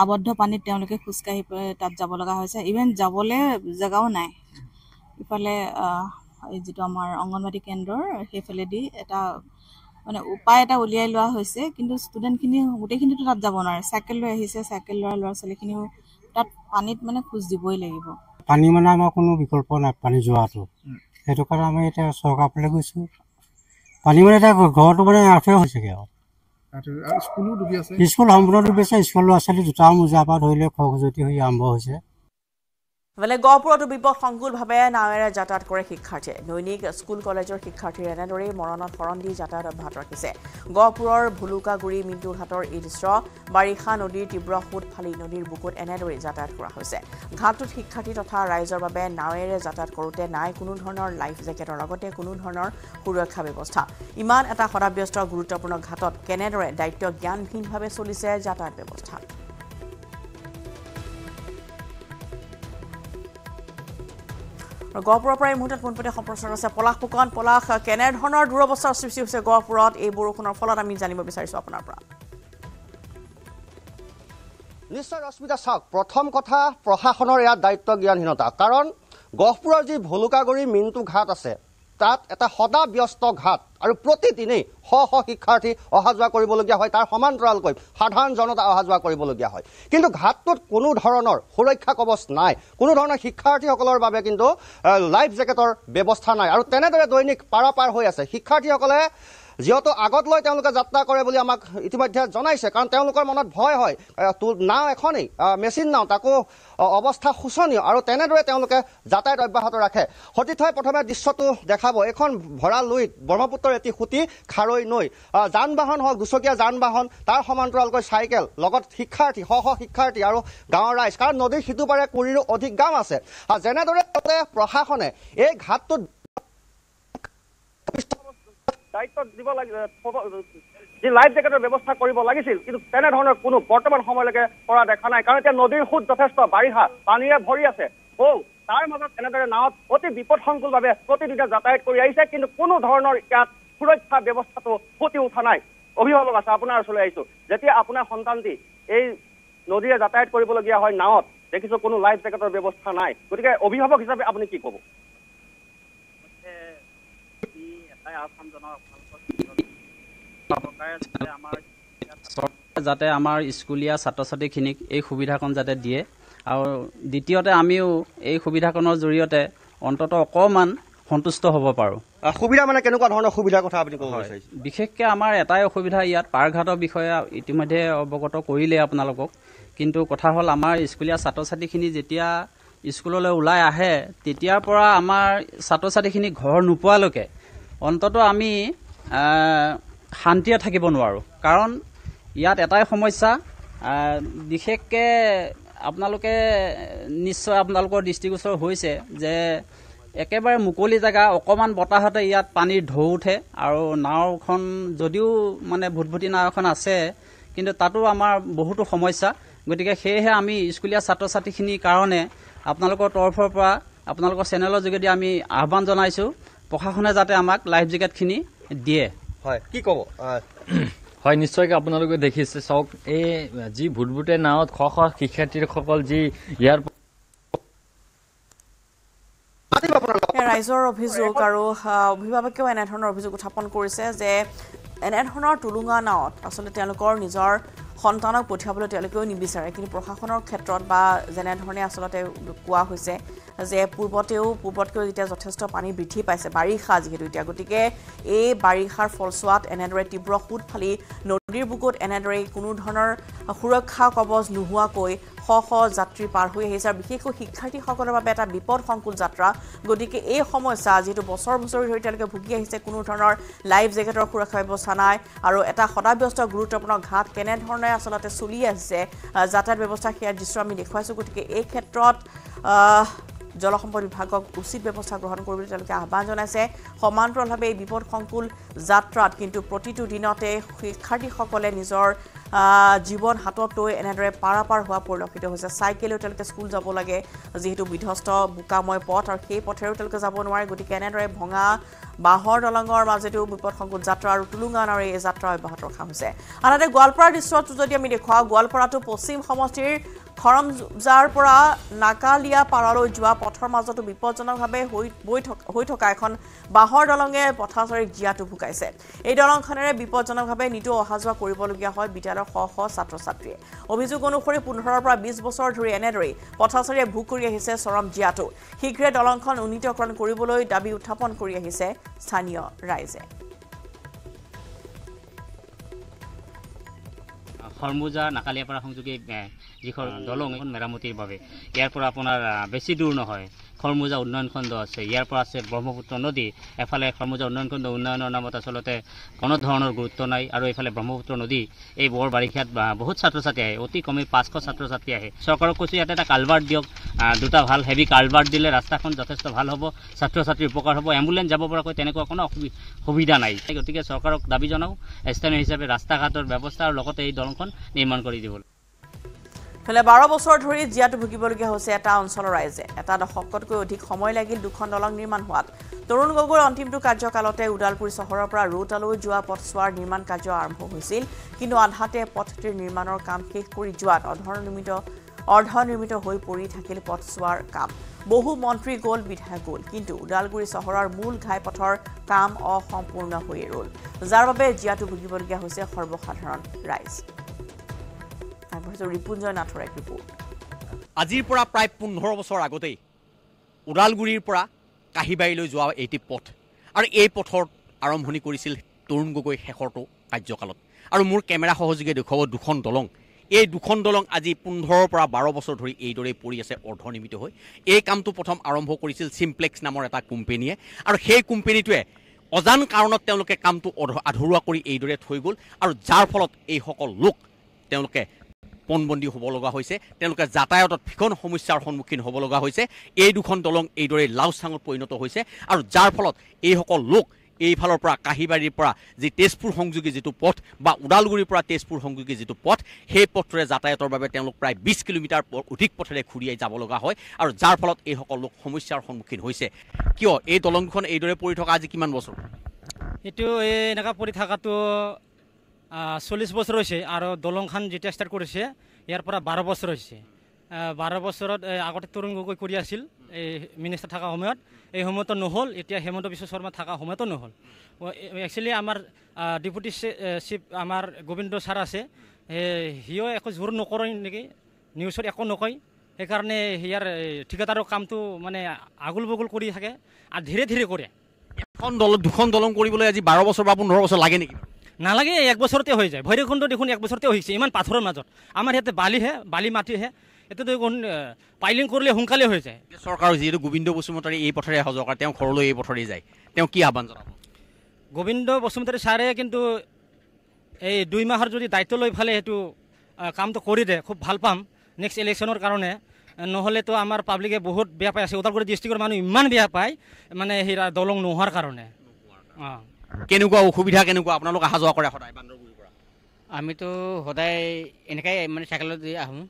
আবদ্ধ পানীত তেওঁলোকে খোজকাঢ়ি তাত যাব লগা হৈছে, ইভেন যাবলৈ জেগাও নাই। ইফালে যিটো আমাৰ অংগনবাদী কেন্দ্ৰৰ সেইফালেদি এটা মানে উপায় এটা উলিয়াই লোৱা হৈছে, কিন্তু ষ্টুডেণ্টখিনি গোটেইখিনিতো তাত যাব নোৱাৰে। চাইকেল লৈ আহিছে, চাইকেল ল'ৰা ছোৱালীখিনিও তাত পানীত মানে খোজ দিবই লাগিব। পানী মানে আমাৰ কোনো বিকল্প নাই পানী যোৱাটো, সেইটো কাৰণে আমি এতিয়া চৰকাৰ ফালে গৈছোঁ। পানী মানে এতিয়া ঘৰটো মানে আঁঠুৱে হৈছেগৈ আৰু স্কুল সম্পূৰ্ণ ডুবি আছে। স্কুল ল'ৰা ছোৱালী জোতা মোজাৰ পৰা ধৰি লৈ খৰখজুৱতি হৈ আৰম্ভ হৈছে। ইফালে গহপুৰতো বিপদসংকুলভাৱে নাৱেৰে যাতায়াত কৰে শিক্ষাৰ্থীয়ে। দৈনিক স্কুল কলেজৰ শিক্ষাৰ্থীৰ এনেদৰেই মৰণত শৰণ দি যাতায়াত অব্যাহত ৰাখিছে। গহপুৰৰ ভুলুকাগুৰি মিণ্টুঘাটৰ এই দৃশ্য। বাৰিষা নদীৰ তীব্ৰ সোঁত ফালি নদীৰ বুকুত এনেদৰেই যাতায়াত কৰা হৈছে। ঘাটটোত শিক্ষাৰ্থী তথা ৰাইজৰ বাবে নাৱেৰে যাতায়াত কৰোঁতে নাই কোনো ধৰণৰ লাইফ জেকেটৰ লগতে কোনো ধৰণৰ সুৰক্ষা ব্যৱস্থা। ইমান এটা সদাব্যস্ত গুৰুত্বপূৰ্ণ ঘাটত কেনেদৰে দায়িত্ব জ্ঞানহীনভাৱে চলিছে যাতায়াত ব্যৱস্থা। গহপুৰৰ পৰা এই মুহূৰ্তত পোনপটীয়া সম্প্ৰচাৰ আছে পলাশ ফুকন। পলাশ, কেনেধৰণৰ দুৰৱস্থাৰ সৃষ্টি হৈছে গহপুৰত এই বৰষুণৰ ফলত আমি জানিব বিচাৰিছোঁ আপোনাৰ পৰা। নিশ্চয় ৰশ্মিতা, চাওক, প্ৰথম কথা প্ৰশাসনৰ ইয়াত দায়িত্ব জ্ঞানহীনতা। কাৰণ গহপুৰৰ যি ভুলুকাগুৰি মিণ্টু ঘাট আছে তাত এটা সদাব্যস্ত ঘাট আৰু প্ৰতিদিনেই শ শ শিক্ষাৰ্থী অহা যোৱা কৰিবলগীয়া হয়। তাৰ সমান্তৰালকৈ সাধাৰণ জনতা অহা যোৱা কৰিবলগীয়া হয়। কিন্তু ঘাটটোত কোনো ধৰণৰ সুৰক্ষা কৱচ নাই, কোনো ধৰণৰ শিক্ষাৰ্থীসকলৰ বাবে কিন্তু লাইফ জেকেটৰ ব্যৱস্থা নাই। আৰু তেনেদৰে দৈনিক পাৰাপাৰ হৈ আছে শিক্ষাৰ্থীসকলে, যিহেতু আগত লৈ তেওঁলোকে যাত্ৰা কৰে বুলি আমাক ইতিমধ্যে জনাইছে। কাৰণ তেওঁলোকৰ মনত ভয় হয়, নাও এখনেই মেচিন নাও, তাকো অৱস্থা শোচনীয়, আৰু তেনেদৰে তেওঁলোকে যাতায়াত অব্যাহত ৰাখে। সতীৰ্থই প্ৰথমে দৃশ্যটো দেখাব। এইখন ভৰা লুইত ব্ৰহ্মপুত্ৰৰ এটি সুঁতি খাৰৈ নৈ, যান বাহন হওক, দুচকীয়া যান বাহন, তাৰ সমান্তৰালকৈ চাইকেল, লগত শিক্ষাৰ্থী, শ শ শিক্ষাৰ্থী আৰু গাঁৱৰ ৰাইজ। কাৰণ নদীৰ সিটো পাৰে কুৰিৰো অধিক গাঁও আছে। যেনেদৰে প্ৰশাসনে এই ঘাটটোত দায়িত্ব দিব লাগে, যি লাইফ জেকেটৰ ব্যৱস্থা কৰিব লাগিছিল, কিন্তু তেনেধৰণৰ কোনো বৰ্তমান সময়লৈকে কৰা দেখা নাই। কাৰণ এতিয়া নদীৰ সোঁত যথেষ্ট, বাৰিষা পানীৰে ভৰি আছে। তাৰ মাজত এনেদৰে নাৱত অতি বিপদসংকুলভাৱে প্ৰতিদিনে যাতায়াত কৰি আহিছে, কিন্তু কোনো ধৰণৰ ইয়াত সুৰক্ষা ব্যৱস্থাটো ফুটি উঠা নাই। অভিভাৱক আছে, আপোনাৰ ওচৰলৈ আহিছোঁ। যেতিয়া আপোনাৰ সন্তানটি এই নদীৰে যাতায়াত কৰিবলগীয়া হয় নাৱত, দেখিছোঁ কোনো লাইফ জেকেটৰ ব্যৱস্থা নাই। গতিকে অভিভাৱক হিচাপে আপুনি কি ক'ব? যাতে আমাৰ স্কুলীয়া ছাত্ৰ ছাত্ৰীখিনিক এই সুবিধাকণ যাতে দিয়ে, আৰু দ্বিতীয়তে আমিও এই সুবিধাকণৰ জৰিয়তে অন্ততঃ অকণমান সন্তুষ্ট হ'ব পাৰোঁ। সুবিধা মানে কেনেকুৱা ধৰণৰ সুবিধাৰ কথা আপুনি ক'ব বিচাৰিছে? বিশেষকৈ আমাৰ এটাই অসুবিধা, ইয়াত পাৰঘাটৰ বিষয়ে ইতিমধ্যে অৱগত কৰিলে আপোনালোকক। কিন্তু কথা হ'ল, আমাৰ স্কুলীয়া ছাত্ৰ ছাত্ৰীখিনি যেতিয়া স্কুললৈ ওলাই আহে, তেতিয়াৰ পৰা আমাৰ ছাত্ৰ ছাত্ৰীখিনি ঘৰ নোপোৱালৈকে অন্ততঃ আমি শান্তিৰে থাকিব নোৱাৰোঁ। কাৰণ ইয়াত এটাই সমস্যা, বিশেষকৈ আপোনালোকে নিশ্চয় আপোনালোকৰ দৃষ্টিগোচৰ হৈছে যে একেবাৰে মুকলি জেগা, অকণমান বতাহতে ইয়াত পানীৰ ঢৌ উঠে। আৰু নাওখন যদিও মানে ভুটভুটি নাও এখন আছে, কিন্তু তাতো আমাৰ বহুতো সমস্যা। গতিকে সেয়েহে আমি স্কুলীয়া ছাত্ৰ ছাত্ৰীখিনিৰ কাৰণে আপোনালোকৰ তৰফৰ পৰা, আপোনালোকৰ চেনেলৰ যোগেদি আমি আহ্বান জনাইছোঁ, প্ৰশাসনে যাতে আমাক লাইফ জেকেটখিনি দিয়ে। হয়, কি ক'ব? হয়, নিশ্চয়কৈ আপোনালোকে দেখিছে, চাওক, এই যি ভুটভুটে নাৱত শ শ শিক্ষাৰ্থীসকল যি ইয়াৰ ৰাইজৰ অভিযোগ, আৰু অভিভাৱকেও এনেধৰণৰ অভিযোগ উত্থাপন কৰিছে যে এনেধৰণৰ টুলুঙা নাৱত আচলতে তেওঁলোকৰ নিজৰ সন্তানক পঠিয়াবলৈ তেওঁলোকেও নিবিচাৰে। কিন্তু প্ৰশাসনৰ ক্ষেত্ৰত বা যেনেধৰণে আচলতে কোৱা হৈছে যে পূৰ্বতকৈও যেতিয়া যথেষ্ট পানী বৃদ্ধি পাইছে, বাৰিষা যিহেতু এতিয়া, গতিকে এই বাৰিষাৰ ফলছোৱাত এনেদৰে তীব্ৰ সোঁত ফালি নদীৰ বুকুত এনেদৰে কোনো ধৰণৰ সুৰক্ষা কৱচ নোহোৱাকৈ শ শ যাত্ৰী পাৰ হৈ আহিছে, আৰু বিশেষকৈ শিক্ষাৰ্থীসকলৰ বাবে এটা বিপদসংকুল যাত্ৰা। গতিকে এই সমস্যা যিহেতু বছৰ বছৰ ধৰি তেওঁলোকে ভুগি আহিছে, কোনো ধৰণৰ লাইফ জেকেটৰ সুৰক্ষা ব্যৱস্থা নাই, আৰু এটা সদাব্যস্ত গুৰুত্বপূৰ্ণ ঘাট কেনেধৰণে আচলতে চলি আহিছে যাতায়াত ব্যৱস্থা, সেয়া দৃশ্য আমি দেখুৱাইছোঁ। গতিকে এই ক্ষেত্ৰত জলসম্পদ বিভাগক উচিত ব্যৱস্থা গ্ৰহণ কৰিবলৈ তেওঁলোকে আহ্বান জনাইছে। সমান্তৰালভাৱে এই বিপদসংকুল যাত্ৰাত কিন্তু প্ৰতিটো দিনতে শিক্ষাৰ্থীসকলে নিজৰ জীৱন হাতত লৈ এনেদৰে পাৰাপাৰ হোৱা পৰিলক্ষিত হৈছে। চাইকেলেও তেওঁলোকে স্কুল যাব লাগে, যিহেতু বিধ্বস্ত বোকাময় পথ, আৰু সেই পথেৰেও তেওঁলোকে যাব নোৱাৰে। গতিকে এনেদৰে ভঙা বাঁহৰ দলঙৰ মাজেদিও বিপদসংকুল যাত্ৰা আৰু টুলুঙা নাৱেৰে এই যাত্ৰা অব্যাহত ৰখা হৈছে। আনহাতে গোৱালপাৰাৰ দৃশ্যটো যদি আমি দেখুৱাওঁ, গোৱালপাৰাটো পশ্চিম সমষ্টিৰ খৰমজাৰ পৰা নাকালিয়া পাৰালৈ যোৱা পথৰ মাজতো বিপদজনকভাৱে হৈ থকা এখন বাঁহৰ দলঙে পথাচাৰীক জীয়াতু ভুকাইছে এই দলংখনেৰে বিপদজনকভাৱে নিতৌ অহা যোৱা কৰিবলগীয়া হয় বিদ্যালয়ৰ শ শ ছাত্ৰ-ছাত্ৰীয়ে অভিযোগ অনুসৰি 15 পৰা 20 বছৰ ধৰি এনেদৰে পথাচাৰীয়ে ভোগ কৰি আহিছে চৰম জীয়াতু শীঘ্ৰে দলংখন উন্নীতকৰণ কৰিবলৈ দাবী উত্থাপন কৰি আহিছে স্থানীয় ৰাইজে খৰমুজা নাকালিয়াপাৰা সংযোগী যিখন দলং এখন মেৰামতিৰ বাবে ইয়াৰ পৰা আপোনাৰ বেছি দূৰ নহয় খৰমুজা উন্নয়ন খণ্ড আছে ইয়াৰ পৰা আছে ব্ৰহ্মপুত্ৰ নদী এফালে খৰমুজা উন্নয়ন খণ্ড উন্নয়নৰ নামত আচলতে কোনো ধৰণৰ গুৰুত্ব নাই আৰু এইফালে ব্ৰহ্মপুত্ৰ নদী এই বৰ বাৰিষাত বহুত ছাত্ৰ-ছাত্ৰী আহে অতি কমে 500 ছাত্ৰ-ছাত্ৰী আহে চৰকাৰক কৈছোঁ ইয়াতে এটা কালভাৰ্ট দিয়ক দুটা ভাল হেভি কালভাৰ্ট দিলে ৰাস্তাখন যথেষ্ট ভাল হ'ব ছাত্ৰ-ছাত্ৰীৰ উপকাৰ হ'ব এম্বুলেন্স যাব পৰাকৈ তেনেকুৱা কোনো সুবিধা নাই গতিকে চৰকাৰক দাবী জনাওঁ স্থানীয় হিচাপে ৰাস্তা ঘাটৰ ব্যৱস্থা আৰু লগতে এই দলংখন নিৰ্মাণ কৰি দিবলৈ ফলে 12 বছৰ ধৰি জীয়াতু ভুগিবলগীয়া হৈছে এটা অঞ্চলৰ ৰাইজে এটা দশকতকৈ অধিক সময় লাগিল দুখন দলং নিৰ্মাণ হোৱাত তৰুণ গগৈৰ অন্তিমটো কাৰ্যকালতে উদালপুৰ চহৰৰ পৰা ৰোটালৈ যোৱা পথছোৱাৰ নিৰ্মাণ কাৰ্য আৰম্ভ হৈছিল কিন্তু আধাতে পথটিৰ নিৰ্মাণৰ কাম শেষ কৰি যোৱাত অৰ্ধনিৰ্মিত হৈ পৰি থাকিল পথছোৱাৰ কাম বহু মন্ত্ৰী গ'ল বিধায়ক গ'ল কিন্তু উদালগুৰি চহৰৰ মূল ঘাইপথৰ কাম অসম্পূৰ্ণ হৈয়ে ৰ'ল যাৰ বাবে জীয়াতু ভুগিবলগীয়া হৈছে সৰ্বসাধাৰণ ৰাইজ ৰিপুঞ্জয় নাথৰ এক ৰিপৰ্ট আজিৰ পৰা প্ৰায় 15 বছৰ আগতেই উদালগুৰিৰ পৰা কাহিবাৰীলৈ যোৱা এইটি পথ আৰু এই পথৰ আৰম্ভণি কৰিছিল তৰুণ গগৈ শেষৰটো কাৰ্যকালত আৰু মোৰ কেমেৰা সহযোগে দেখুৱাব দুখন দলং এই দুখন দলং আজি 15 পৰা 12 বছৰ ধৰি এইদৰে পৰি আছে অৰ্ধনিৰ্মিত হৈ এই কামটো প্ৰথম আৰম্ভ কৰিছিল চিমপ্লেক্স নামৰ এটা কোম্পানীয়ে আৰু সেই কোম্পানীটোৱে অজান কাৰণত তেওঁলোকে কামটো আধৰুৱা কৰি এইদৰে থৈ গ'ল আৰু যাৰ ফলত এই সকল লোক তেওঁলোকে পণবন্দী হ'ব লগা হৈছে তেওঁলোকে যাতায়াতত ভীষণ সমস্যাৰ সন্মুখীন হ'ব লগা হৈছে এই দুখন দলং এইদৰে লাউচাঙত পৰিণত হৈছে আৰু যাৰ ফলত এই সকল লোক এইফালৰ পৰা কাহিবাৰীৰ পৰা যি তেজপুৰ সংযোগী যিটো পথ বা উদালগুৰিৰ পৰা তেজপুৰ সংযোগী যিটো পথ সেই পথৰে যাতায়াতৰ বাবে তেওঁলোক প্ৰায় 20 কিলোমিটাৰ অধিক পথেৰে ঘূৰিয়াই যাব লগা হয় আৰু যাৰ ফলত এই সকল লোক সমস্যাৰ সন্মুখীন হৈছে কিয় এই দলংখন এইদৰে পৰি থকা আজি কিমান বছৰ এইটো এনেকা পৰি থকাটো 40 বছৰ হৈছে আৰু দলংখন যেতিয়া ষ্টাৰ্ট কৰিছে ইয়াৰ পৰা 12 বছৰ হৈছে 12 বছৰত আগতে তৰুণ গগৈ কৰি আছিল এই মিনিষ্টাৰ থকা সময়ত এই সময়তো নহ'ল এতিয়া হেমন্ত বিশ্ব শৰ্মা থকা সময়তো নহ'ল একচুৱেলি আমাৰ ডেপুটি চিফ আমাৰ গোবিন্দ ছাৰ আছে সিও একো জোৰ নকৰে নেকি নিউজত একো নকয় সেইকাৰণে ইয়াৰ ঠিকাদাৰৰ কামটো মানে আগুল বগুল কৰি থাকে আৰু ধীৰে ধীৰে কৰে এখন দুখন দলং কৰিবলৈ আজি 12 বছৰ বা 15 বছৰ লাগে নেকি নালাগে এক বছৰতে হৈ যায় ভৈৰৱকুণ্ড দেখোন এক বছৰতে হৈছে ইমান পাথৰৰ মাজত আমাৰ ইয়াতে বালি মাটিহে এটো দেখোন পাইলিং কৰিলে সোনকালে হৈ যায় চৰকাৰ যিহেতু গোবিন্দ বসুমতাৰী এই পথৰে অহা যোৱা কৰে তেওঁ ঘৰলৈ এই পথৰে যায় তেওঁ কি আহ্বান জনাব গোবিন্দ বসুমতাৰী ছাৰে কিন্তু এই 2 মাহৰ যদি দায়িত্ব লৈ ফালে সেইটো কামটো কৰি দে খুব ভাল পাম নেক্সট ইলেকশ্যনৰ কাৰণে নহ'লেতো আমাৰ পাব্লিকে বহুত বেয়া পাই আছে উদালগুৰি ডিষ্ট্ৰিক্টৰ মানুহ ইমান বেয়া পায় মানে সেই দলং নোহোৱাৰ কাৰণে কেনেকুৱা অসুবিধা কেনেকুৱা আপোনালোক অহা যোৱা কৰে সদায় বান্দৰগুৰিৰ পৰা আমিতো সদায় এনেকাই মানে চাইকেলত আহোঁ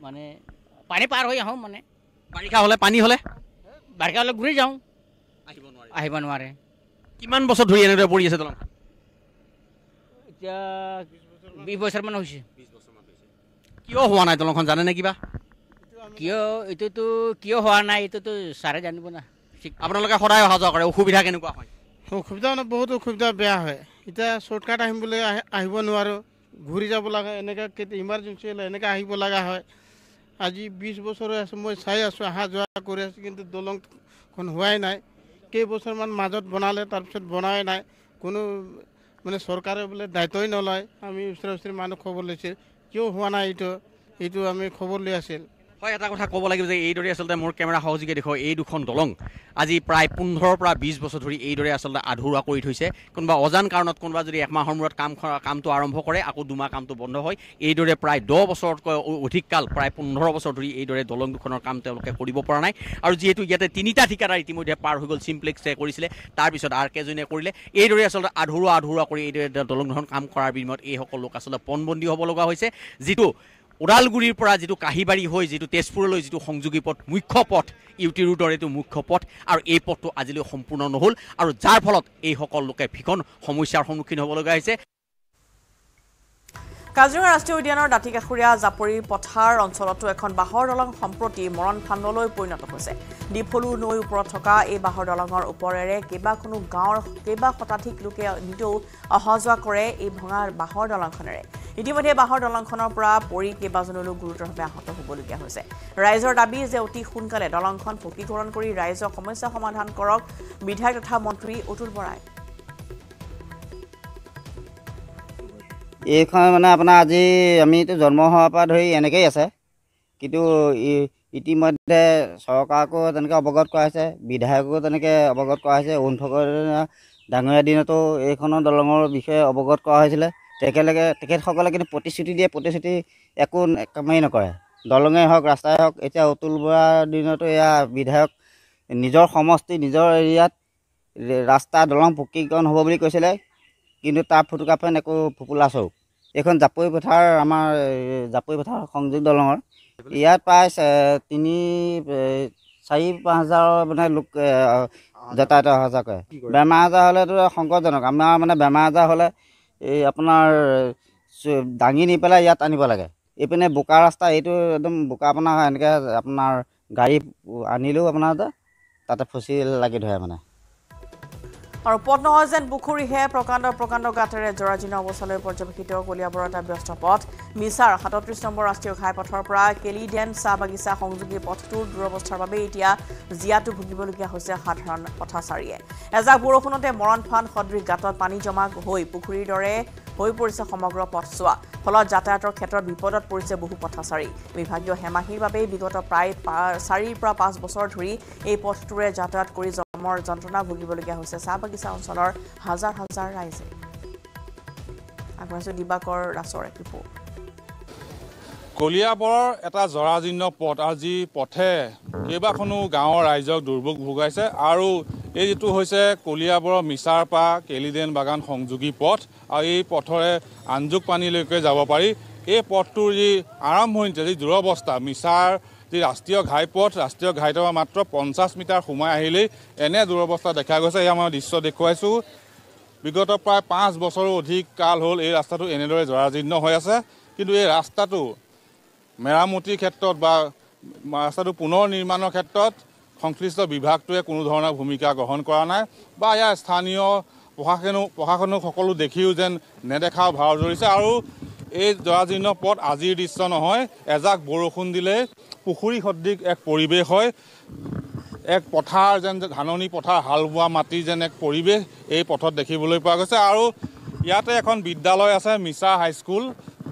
মানে পানী পাৰ হৈ আহোঁ মানে বাৰিষা হ'লে পানী হ'লে ঘূৰি যাওঁ আহিব নোৱাৰে কিমান বছৰ ধৰি এনেদৰে পৰি আছে দলং এতিয়া 20 বছৰমান হৈছে কিয় হোৱা নাই দলংখন জানে নে কিবা এইটোতো কিয় হোৱা নাই এইটোতো ছাৰে জানিব না আপোনালোকে সদায় অহা যোৱা কৰে অসুবিধা কেনেকুৱা হয় অসুবিধা মানে বহুত অসুবিধা বেয়া হয় এতিয়া শ্বৰ্টকাট আহিম বুলি আহিব নোৱাৰোঁ ঘূৰি যাব লগা এনেকৈ ইমাৰ্জেঞ্চি হ'লে এনেকৈ আহিব লগা হয় আজি 20 বছৰ হৈ আছে মই চাই আছোঁ অহা যোৱা কৰি আছোঁ কিন্তু দলংখন হোৱাই নাই কেইবছৰমান মাজত বনালে তাৰপিছত বনাই নাই কোনো মানে চৰকাৰে বোলে দায়িত্বই নলয় আমি ওচৰে ওচৰে মানুহ খবৰ লৈছে কিয় হোৱা নাই এইটো আমি খবৰ লৈ আছিল হয় এটা কথা ক'ব লাগিব যে এইদৰে আচলতে মোৰ কেমেৰা সহযোগে দেখুৱাই এই দুখন দলং আজি প্ৰায় 15 পৰা 20 বছৰ ধৰি এইদৰে আচলতে আধৰুৱা কৰি থৈছে কোনোবা অজান কাৰণত কোনোবা যদি একমাহৰ মূৰত কামটো আৰম্ভ কৰে আকৌ 2 মাহ কামটো বন্ধ হয় এইদৰে প্ৰায় 10 বছৰতকৈ অধিক কাল প্ৰায় 15 বছৰ ধৰি এইদৰে দলং দুখনৰ কাম তেওঁলোকে কৰিব পৰা নাই আৰু যিহেতু ইয়াতে 3টা ঠিকাদাৰ ইতিমধ্যে পাৰ হৈ গ'ল চিমপ্লেক্সে কৰিছিলে তাৰপিছত আৰ কেজনে কৰিলে এইদৰে আচলতে আধৰুৱা কৰি এইদৰে দলং দুখন কাম কৰাৰ বিনিময়ত এই সকল লোক আচলতে পণবন্দী হ'ব লগা হৈছে যিটো উদালগুৰিৰ পৰা যিটো কাহিবাৰী হৈ যিটো তেজপুৰলৈ যিটো সংযোগী পথ মুখ্য পথ ইউটি ৰোডৰ এইটো মুখ্য পথ আৰু এই পথটো আজিলৈ সম্পূৰ্ণ নহ'ল আৰু যাৰ ফলত এই সকল লোকে ভীষণ সমস্যাৰ সন্মুখীন হ'ব লগা হৈছে কাজিৰঙা ৰাষ্ট্ৰীয় উদ্যানৰ দাঁতিকাষৰীয়া জাপৰি পথাৰ অঞ্চলতো এখন বাঁহৰ দলং সম্প্ৰতি মৰণ ফান্দলৈ পৰিণত হৈছে। ডিফলু নৈৰ ওপৰত থকা এই বাঁহৰ দলঙৰ ওপৰেৰে কেইবাখনো গাঁৱৰ কেইবা শতাধিক লোকে নিতৌ অহা যোৱা কৰে এই ভঙা বাঁহৰ দলংখনেৰে। ইতিমধ্যে বাঁহৰ দলংখনৰ পৰা পৰি কেইবাজনো লোক গুৰুতৰভাৱে আহত হ'বলগীয়া হৈছে। ৰাইজৰ দাবী যে অতি সোনকালে দলংখন পকীকৰণ কৰি ৰাইজৰ সমস্যা সমাধান কৰক বিধায়ক তথা মন্ত্ৰী অতুল বৰাই। এইখন মানে আপোনাৰ আজি আমিতো জন্ম হোৱাৰ পৰা ধৰি এনেকেই আছে, কিন্তু ইতিমধ্যে চৰকাৰকো তেনেকৈ অৱগত কৰা হৈছে, বিধায়ককো তেনেকৈ অৱগত কৰা হৈছে। অৰুণ ডাঙৰীয়া দিনতো এইখনৰ দলঙৰ বিষয়ে অৱগত কৰা হৈছিলে। তেখেতসকলে কিন্তু প্ৰতিশ্ৰুতি দিয়ে, প্ৰতিশ্ৰুতি একো কামেই নকৰে। দলঙেই হওক ৰাস্তাই হওক, এতিয়া অতুল বৰাৰ দিনতো এয়া বিধায়ক নিজৰ সমষ্টি নিজৰ এৰিয়াত ৰাস্তা দলং পকীকৰণ হ'ব বুলি কৈছিলে, কিন্তু তাৰ ফুটুকাফেন একো ফুপুলা চৌ। এইখন জাপৰি পথাৰ আমাৰ জাপৰি পথাৰ সংযোগ দলঙৰ ইয়াত প্ৰায় 3-4-5 হাজাৰ মানে লোক যাতায়াত অহা যোৱা কৰে। বেমাৰ আজাৰ হ'লেতো সংকটজনক। আমাৰ মানে বেমাৰ আজাৰ হ'লে এই আপোনাৰ দাঙি নি পেলাই ইয়াত আনিব লাগে। এইপিনে বোকা ৰাস্তা, এইটো একদম বোকা আপোনাৰ এনেকৈ আপোনাৰ গাড়ী আনিলেও আপোনাৰ তাতে ফচি লাগি ধৰে মানে। আৰু পথ নহয় যেন পুখুৰীহে প্ৰকাণ্ড গাঁতেৰে জৰাজীৰ্ণ অৱস্থালৈ পৰ্যবেক্ষিত কলিয়াবৰৰ এটা ব্যস্ত পথ। মিছাৰ 37 নম্বৰ ৰাষ্ট্ৰীয় ঘাইপথৰ পৰা কেলিডেন চাহ বাগিচা সংযোগী পথটোৰ দুৰৱস্থাৰ বাবে এতিয়া জীয়াটো ভুগিবলগীয়া হৈছে সাধাৰণ পথাচাৰীয়ে। এজাক বৰষুণতে মৰণ ফান সদৃশ গাঁতত পানী জমা হৈ পুখুৰীৰ দৰে হৈ পৰিছে সমগ্ৰ পথছোৱা। ফলত যাতায়াতৰ ক্ষেত্ৰত বিপদত পৰিছে বহু পথাচাৰী। বিভাগীয় হেমাহিৰ বাবে বিগত প্ৰায় 4 পৰা 5 বছৰ ধৰি এই পথটোৰে যাতায়াত কৰি জমৰ যন্ত্ৰণা ভুগিবলগীয়া হৈছে চাহ বাগিচা অঞ্চলৰ হাজাৰ হাজাৰ ৰাইজে। আগবাঢ়িছো দিবাকৰ দাসৰ এক ৰিপৰ্ট। কলিয়াবৰৰ এটা জৰাজীৰ্ণ পথ, আৰু যি পথে কেইবাখনো গাঁৱৰ ৰাইজক দুৰ্ভোগ ভোগাইছে। আৰু এই যিটো হৈছে কলিয়াবৰৰ মিছাৰ পৰা কেলিডেন বাগান সংযোগী পথ, আৰু এই পথৰে আঞ্জুক পানীলৈকে যাব পাৰি। এই পথটোৰ যি আৰম্ভণিতে যি দুৰৱস্থা, মিছাৰ যি ৰাষ্ট্ৰীয় ঘাইপথ, ৰাষ্ট্ৰীয় ঘাইপথৰ পৰা মাত্ৰ 50 মিটাৰ সোমাই আহিলেই এনে দুৰৱস্থা দেখা গৈছে। এয়া মই দৃশ্য দেখুৱাইছোঁ। বিগত প্ৰায় 5 বছৰো অধিক কাল হ'ল এই ৰাস্তাটো এনেদৰে জৰাজীৰ্ণ হৈ আছে। কিন্তু এই ৰাস্তাটো মেৰামতিৰ ক্ষেত্ৰত বা ৰাস্তাটো পুনৰ নিৰ্মাণৰ ক্ষেত্ৰত সংশ্লিষ্ট বিভাগটোৱে কোনো ধৰণৰ ভূমিকা গ্ৰহণ কৰা নাই, বা ইয়াৰ স্থানীয় প্ৰশাসনক সকলো দেখিও যেন নেদেখাও ভাও ধৰিছে। আৰু এই জৰাজীৰ্ণ পথ আজিৰ দৃশ্য নহয়, এজাক বৰষুণ দিলে পুখুৰী সদৃশ এক পৰিৱেশ হয়। এক পথাৰ যেন ধাননি পথাৰ হাল বোৱা মাটিৰ যেন এক পৰিৱেশ এই পথত দেখিবলৈ পোৱা গৈছে। আৰু ইয়াতে এখন বিদ্যালয় আছে, মিছা হাইস্কুল।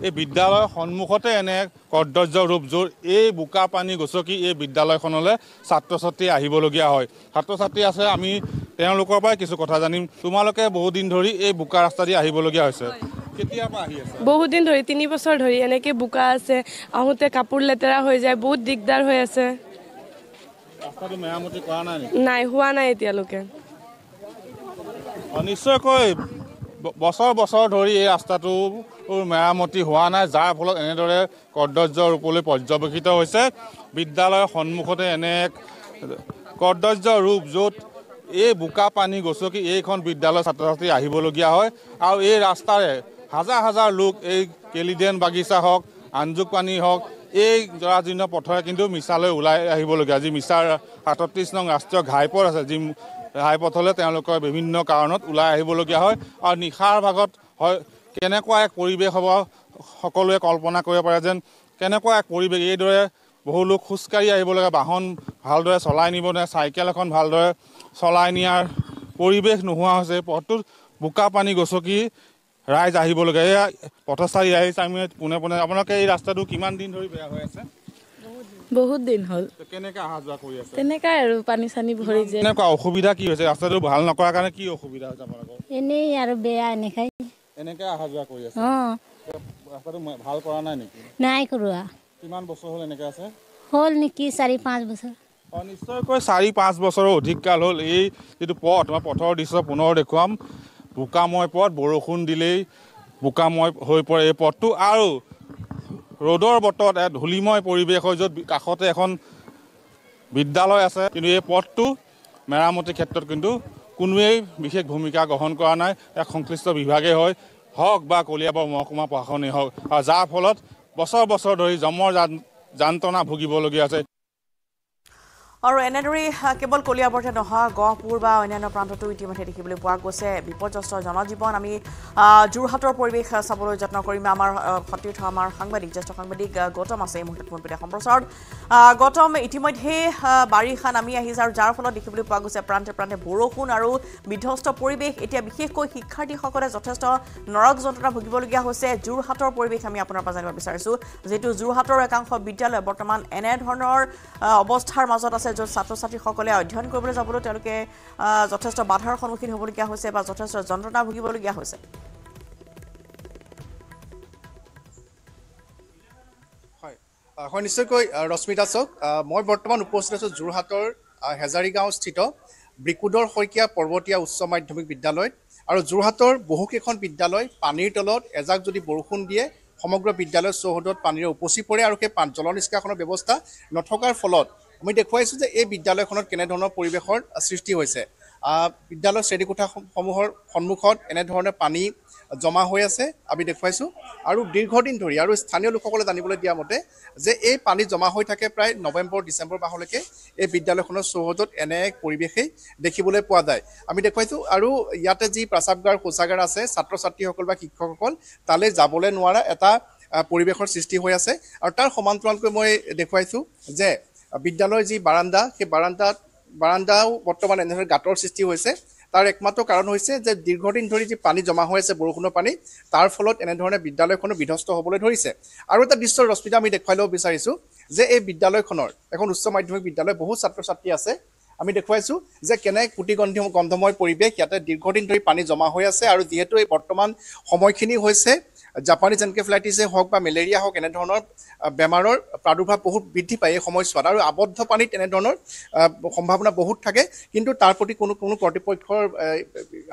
এই বিদ্যালয়ৰ সন্মুখতে এনে কৰ্দৰ্য ৰূপ, য'ত এই বোকা পানী গচকি এই বিদ্যালয়খনলৈ ছাত্ৰ ছাত্ৰী আহিবলগীয়া হয়। ছাত্ৰ ছাত্ৰী আছে, আমি তেওঁলোকৰ পৰাই কিছু কথা জানিম। তোমালোকে বহুদিন ধৰি এই বোকা ৰাস্তা দি আহিবলগীয়া হৈছে, কেতিয়াৰ পৰা আহি আছে? বহুত দিন ধৰি, 3 বছৰ ধৰি এনেকৈ বোকা আছে। আহোঁতে কাপোৰ লেতেৰা হৈ যায়, বহুত দিগদাৰ হৈ আছে। ৰাস্তাটো মেৰামতি কৰা নাই নেকি? নাই, হোৱা নাই এতিয়ালৈকে। নিশ্চয়কৈ বছৰ বছৰ ধৰি এই ৰাস্তাটো মেৰামতি হোৱা নাই, যাৰ ফলত এনেদৰে কৰ্দৰ্য ৰূপলৈ পৰ্যবেক্ষিত হৈছে। বিদ্যালয়ৰ সন্মুখতে এনে এক কৰ্দৰ্য ৰূপ, য'ত এই বোকা পানী গচকি এইখন বিদ্যালয়ৰ ছাত্ৰ ছাত্ৰী আহিবলগীয়া হয়। আৰু এই ৰাস্তাৰে হাজাৰ হাজাৰ লোক এই কেলিডেন বাগিচা হওক, আঞ্জুক পানী হওক, এই জৰাজীৰ্ণ পথৰে কিন্তু মিছালৈ ওলাই আহিবলগীয়া। যি মিছাৰ 37 নং ৰাষ্ট্ৰীয় ঘাইপথ আছে, যি ঘাইপথলৈ তেওঁলোকৰ বিভিন্ন কাৰণত ওলাই আহিবলগীয়া হয়। আৰু নিশাৰ ভাগত হয় কেনেকুৱা এক পৰিৱেশ হ'ব সকলোৱে কল্পনা কৰিব পাৰে, যেন কেনেকুৱা এক পৰিৱেশ। এইদৰে বহু লোক খোজকাঢ়ি আহিব লাগে, বাহন ভালদৰে চলাই নিব নোৱাৰে, চাইকেল এখন ভালদৰে চলাই নিয়াৰ পৰিৱেশ নোহোৱা হৈছে। পথটোত বোকা পানী গচকি ৰাইজ আহিবলগীয়া। এয়া পথচাৰী আহিছে, আমি পোনে পোনে। আপোনালোকে এই ৰাস্তাটো কিমান দিন ধৰি বেয়া হৈ আছে? বহুত দিন হ'ল। কেনেকৈ অহা যোৱা কৰি আছে? তেনেকাই আৰু পানী চানী ভৰি যায়। কেনেকুৱা অসুবিধা কি হৈছে? ৰাস্তাটো ভাল নকৰাৰ কাৰণে কি অসুবিধা হৈছে আপোনালোকৰ? এনেই আৰু বেয়া এনেকাই। এনেকৈ অহা যোৱা কৰি আছে? ৰাস্তাটো ভাল কৰা নাই নেকি? নাই কৰোৱা। কিমান বছৰ হ'ল এনেকৈ আছে? হ'ল নেকি 4-5 বছৰ। নিশ্চয়কৈ 4-5 বছৰৰ অধিক কাল হ'ল। এই যিটো পথ, মই পথৰ দৃশ্য পুনৰ দেখুৱাম। বোকাময় পথ, বৰষুণ দিলেই বোকাময় হৈ পৰে এই পথটো। আৰু ৰ'দৰ বতৰত এক ধূলিময় পৰিৱেশ হয়, য'ত কাষতে এখন বিদ্যালয় আছে। কিন্তু এই পথটো মেৰামতিৰ ক্ষেত্ৰত কিন্তু কোনোৱেই বিশেষ ভূমিকা গ্ৰহণ কৰা নাই। এক সংশ্লিষ্ট বিভাগে হয়, হওক বা কলিয়াবৰ মহকুমা প্ৰশাসনেই হওক আৰু যাৰ ফলত বছৰ বছৰ ধৰি জমৰ যান্ত্ৰণা ভুগিবলগীয়া আছে আৰু এনেদৰে কেৱল কলিয়াবৰতে নহয় গহপুৰ বা অন্যান্য প্ৰান্ততো ইতিমধ্যে দেখিবলৈ পোৱা গৈছে বিপৰ্যস্ত জনজীৱন আমি যোৰহাটৰ পৰিৱেশ চাবলৈ যত্ন কৰিম আমাৰ সতীৰ্থ আমাৰ সাংবাদিক জ্যেষ্ঠ সাংবাদিক গৌতম আছে এই মুহূৰ্তত পোনপটীয়া সম্প্ৰচাৰত গৌতম ইতিমধ্যে বাৰিষা নামি আহিছে আৰু যাৰ ফলত দেখিবলৈ পোৱা গৈছে প্ৰান্তে প্ৰান্তে বৰষুণ আৰু বিধ্বস্ত পৰিৱেশ এতিয়া বিশেষকৈ শিক্ষাৰ্থীসকলে যথেষ্ট নৰক যন্ত্ৰণা ভুগিবলগীয়া হৈছে যোৰহাটৰ পৰিৱেশ আমি আপোনাৰ পৰা জানিব বিচাৰিছোঁ যিহেতু যোৰহাটৰ একাংশ বিদ্যালয় বৰ্তমান এনেধৰণৰ অৱস্থাৰ মাজত আছে য'ত ছাত্ৰ ছাত্ৰীসকলে অধ্যয়ন কৰিবলৈ যাবলৈ তেওঁলোকে যথেষ্ট বাধাৰ সন্মুখীন হ'বলগীয়া হৈছে বা যথেষ্ট যন্ত্ৰণা ভুগিবলগীয়া হৈছে হয় নিশ্চয়কৈ ৰশ্মিতা চক মই বৰ্তমান উপস্থিত আছোঁ যোৰহাটৰ হেজাৰীগাঁও স্থিত ব্ৰিকুদৰ শইকীয়া পৰ্বতীয়া উচ্চ মাধ্যমিক বিদ্যালয়ত আৰু যোৰহাটৰ বহুকেইখন বিদ্যালয় পানীৰ তলত এজাক যদি বৰষুণ দিয়ে সমগ্ৰ বিদ্যালয়ৰ চৌহদত পানীৰে উপচি পৰে আৰু সেই জল নিষ্কাশনৰ ব্যৱস্থা নথকাৰ ফলত আমি দেখুৱাইছোঁ যে এই বিদ্যালয়খনত কেনেধৰণৰ পৰিৱেশৰ সৃষ্টি হৈছে বিদ্যালয়ৰ শ্ৰেণীকোঠাসমূহৰ সন্মুখত এনেধৰণে পানী জমা হৈ আছে আমি দেখুৱাইছোঁ আৰু দীৰ্ঘদিন ধৰি আৰু স্থানীয় লোকসকলে জানিবলৈ দিয়া মতে যে এই পানী জমা হৈ থাকে প্ৰায় নৱেম্বৰ ডিচেম্বৰ মাহলৈকে এই বিদ্যালয়খনৰ চৌহদত এনে এক পৰিৱেশেই দেখিবলৈ পোৱা যায় আমি দেখুৱাইছোঁ আৰু ইয়াতে যি প্ৰাস্ৰাৱগাৰ শৌচাগাৰ আছে ছাত্ৰ ছাত্ৰীসকল বা শিক্ষকসকল তালৈ যাবলৈ নোৱাৰা এটা পৰিৱেশৰ সৃষ্টি হৈ আছে আৰু তাৰ সমান্তৰালকৈ মই দেখুৱাইছোঁ যে বিদ্যালয়ৰ যি বাৰাণ্ডা সেই বাৰাণ্ডাও বৰ্তমান এনেধৰণে গাঁতৰ সৃষ্টি হৈছে তাৰ একমাত্ৰ কাৰণ হৈছে যে দীৰ্ঘদিন ধৰি যি পানী জমা হৈ আছে বৰষুণৰ পানী তাৰ ফলত এনেধৰণে বিদ্যালয়খনো বিধ্বস্ত হ'বলৈ ধৰিছে আৰু এটা দৃশ্য ৰশ্মিতা আমি দেখুৱাই ল'ব বিচাৰিছোঁ যে এই বিদ্যালয়খনৰ এখন উচ্চ মাধ্যমিক বিদ্যালয় বহু ছাত্ৰ ছাত্ৰী আছে আমি দেখুৱাইছোঁ যে কেনে গন্ধময় পৰিৱেশ ইয়াতে দীৰ্ঘদিন ধৰি পানী জমা হৈ আছে আৰু যিহেতু এই বৰ্তমান সময়খিনি হৈছে জাপানীজ এনকেফেলাইটিছে হওক বা মেলেৰিয়া হওক এনেধৰণৰ বেমাৰৰ প্ৰাদুৰ্ভাৱ বহুত বৃদ্ধি পায় এই সময়ছোৱাত আৰু আবদ্ধ পানীত এনেধৰণৰ সম্ভাৱনা বহুত থাকে কিন্তু তাৰ প্ৰতি কোনো কৰ্তৃপক্ষৰ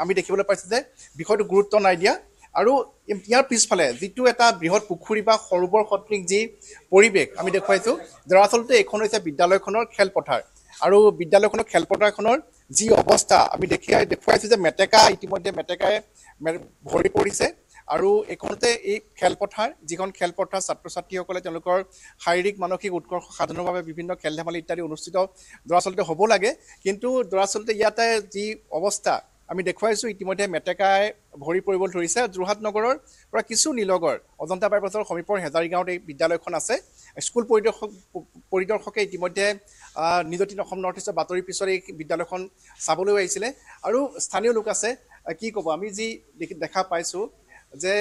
আমি দেখিবলৈ পাইছোঁ যে বিষয়টো গুৰুত্ব নাই দিয়া আৰু ইয়াৰ পিছফালে যিটো এটা বৃহৎ পুখুৰী বা সৰোবৰ সদৃশ যি পৰিৱেশ আমি দেখুৱাইছোঁ দৰাচলতে এইখন হৈছে বিদ্যালয়খনৰ খেলপথাৰ আৰু বিদ্যালয়খনৰ খেলপথাৰখনৰ যি অৱস্থা আমি দেখুৱাইছোঁ যে ইতিমধ্যে মেটেকাই ভৰি পৰিছে আৰু এইখনতে এই খেলপথাৰ যিখন খেলপথাৰ ছাত্ৰ ছাত্ৰীসকলে তেওঁলোকৰ শাৰীৰিক মানসিক উৎকৰ্ষ সাধনৰ বাবে বিভিন্ন খেল ধেমালি ইত্যাদি অনুষ্ঠিত দৰাচলতে হ'ব লাগে কিন্তু দৰাচলতে ইয়াতে যি অৱস্থা আমি দেখুৱাইছোঁ ইতিমধ্যে মেটেকাই ভৰি পৰিবলৈ ধৰিছে যোৰহাট নগৰৰ পৰা কিছু নিলগৰ অজন্তা বাইপাছৰ সমীপৰ হেজাৰীগাঁৱত এই বিদ্যালয়খন আছে স্কুল পৰিদৰ্শকে ইতিমধ্যে নিউজ অসম নৰ্থ ইষ্টৰ বাতৰিৰ পিছত এই বিদ্যালয়খন চাবলৈ আহিছিলে আৰু স্থানীয় লোক আছে কি ক'ব আমি যি দেখা পাইছোঁ যে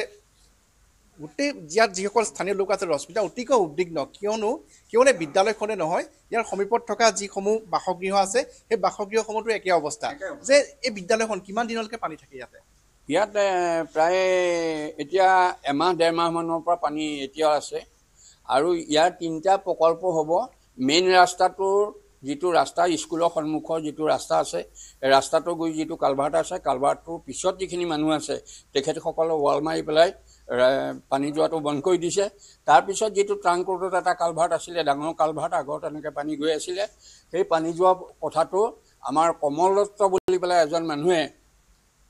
গোটেই ইয়াত যিসকল স্থানীয় লোক আছে ৰশ্মিতা অতিকৈ উদ্বিগ্ন কিয়নো কেৱল এই বিদ্যালয়খনে নহয় ইয়াৰ সমীপত থকা যিসমূহ বাসগৃহ আছে সেই বাসগৃহসমূহতো একে অৱস্থা যে এই বিদ্যালয়খন কিমান দিনলৈকে পানী থাকে ইয়াত প্ৰায় এতিয়া এমাহ ডেৰ মাহমানৰ পৰা পানী এতিয়াও আছে আৰু ইয়াৰ 3টা প্ৰকল্প হ'ব মেইন ৰাস্তাটোৰ যিটো ৰাস্তা স্কুলৰ সন্মুখৰ যিটো ৰাস্তা আছে এই ৰাস্তাটো গৈ যিটো কালভাৰ্ট আছে কালভাৰ্টটোৰ পিছত যিখিনি মানুহ আছে তেখেতসকলে ৱাল মাৰি পেলাই পানী যোৱাটো বন্ধ কৰি দিছে তাৰপিছত যিটো ট্ৰাংক ৰোডত এটা কালভাৰ্ট আছিলে ডাঙৰ কালভাৰ্ট আগত এনেকৈ পানী গৈ আছিলে সেই পানী যোৱা কথাটো আমাৰ কমল দত্ত বুলি পেলাই এজন মানুহে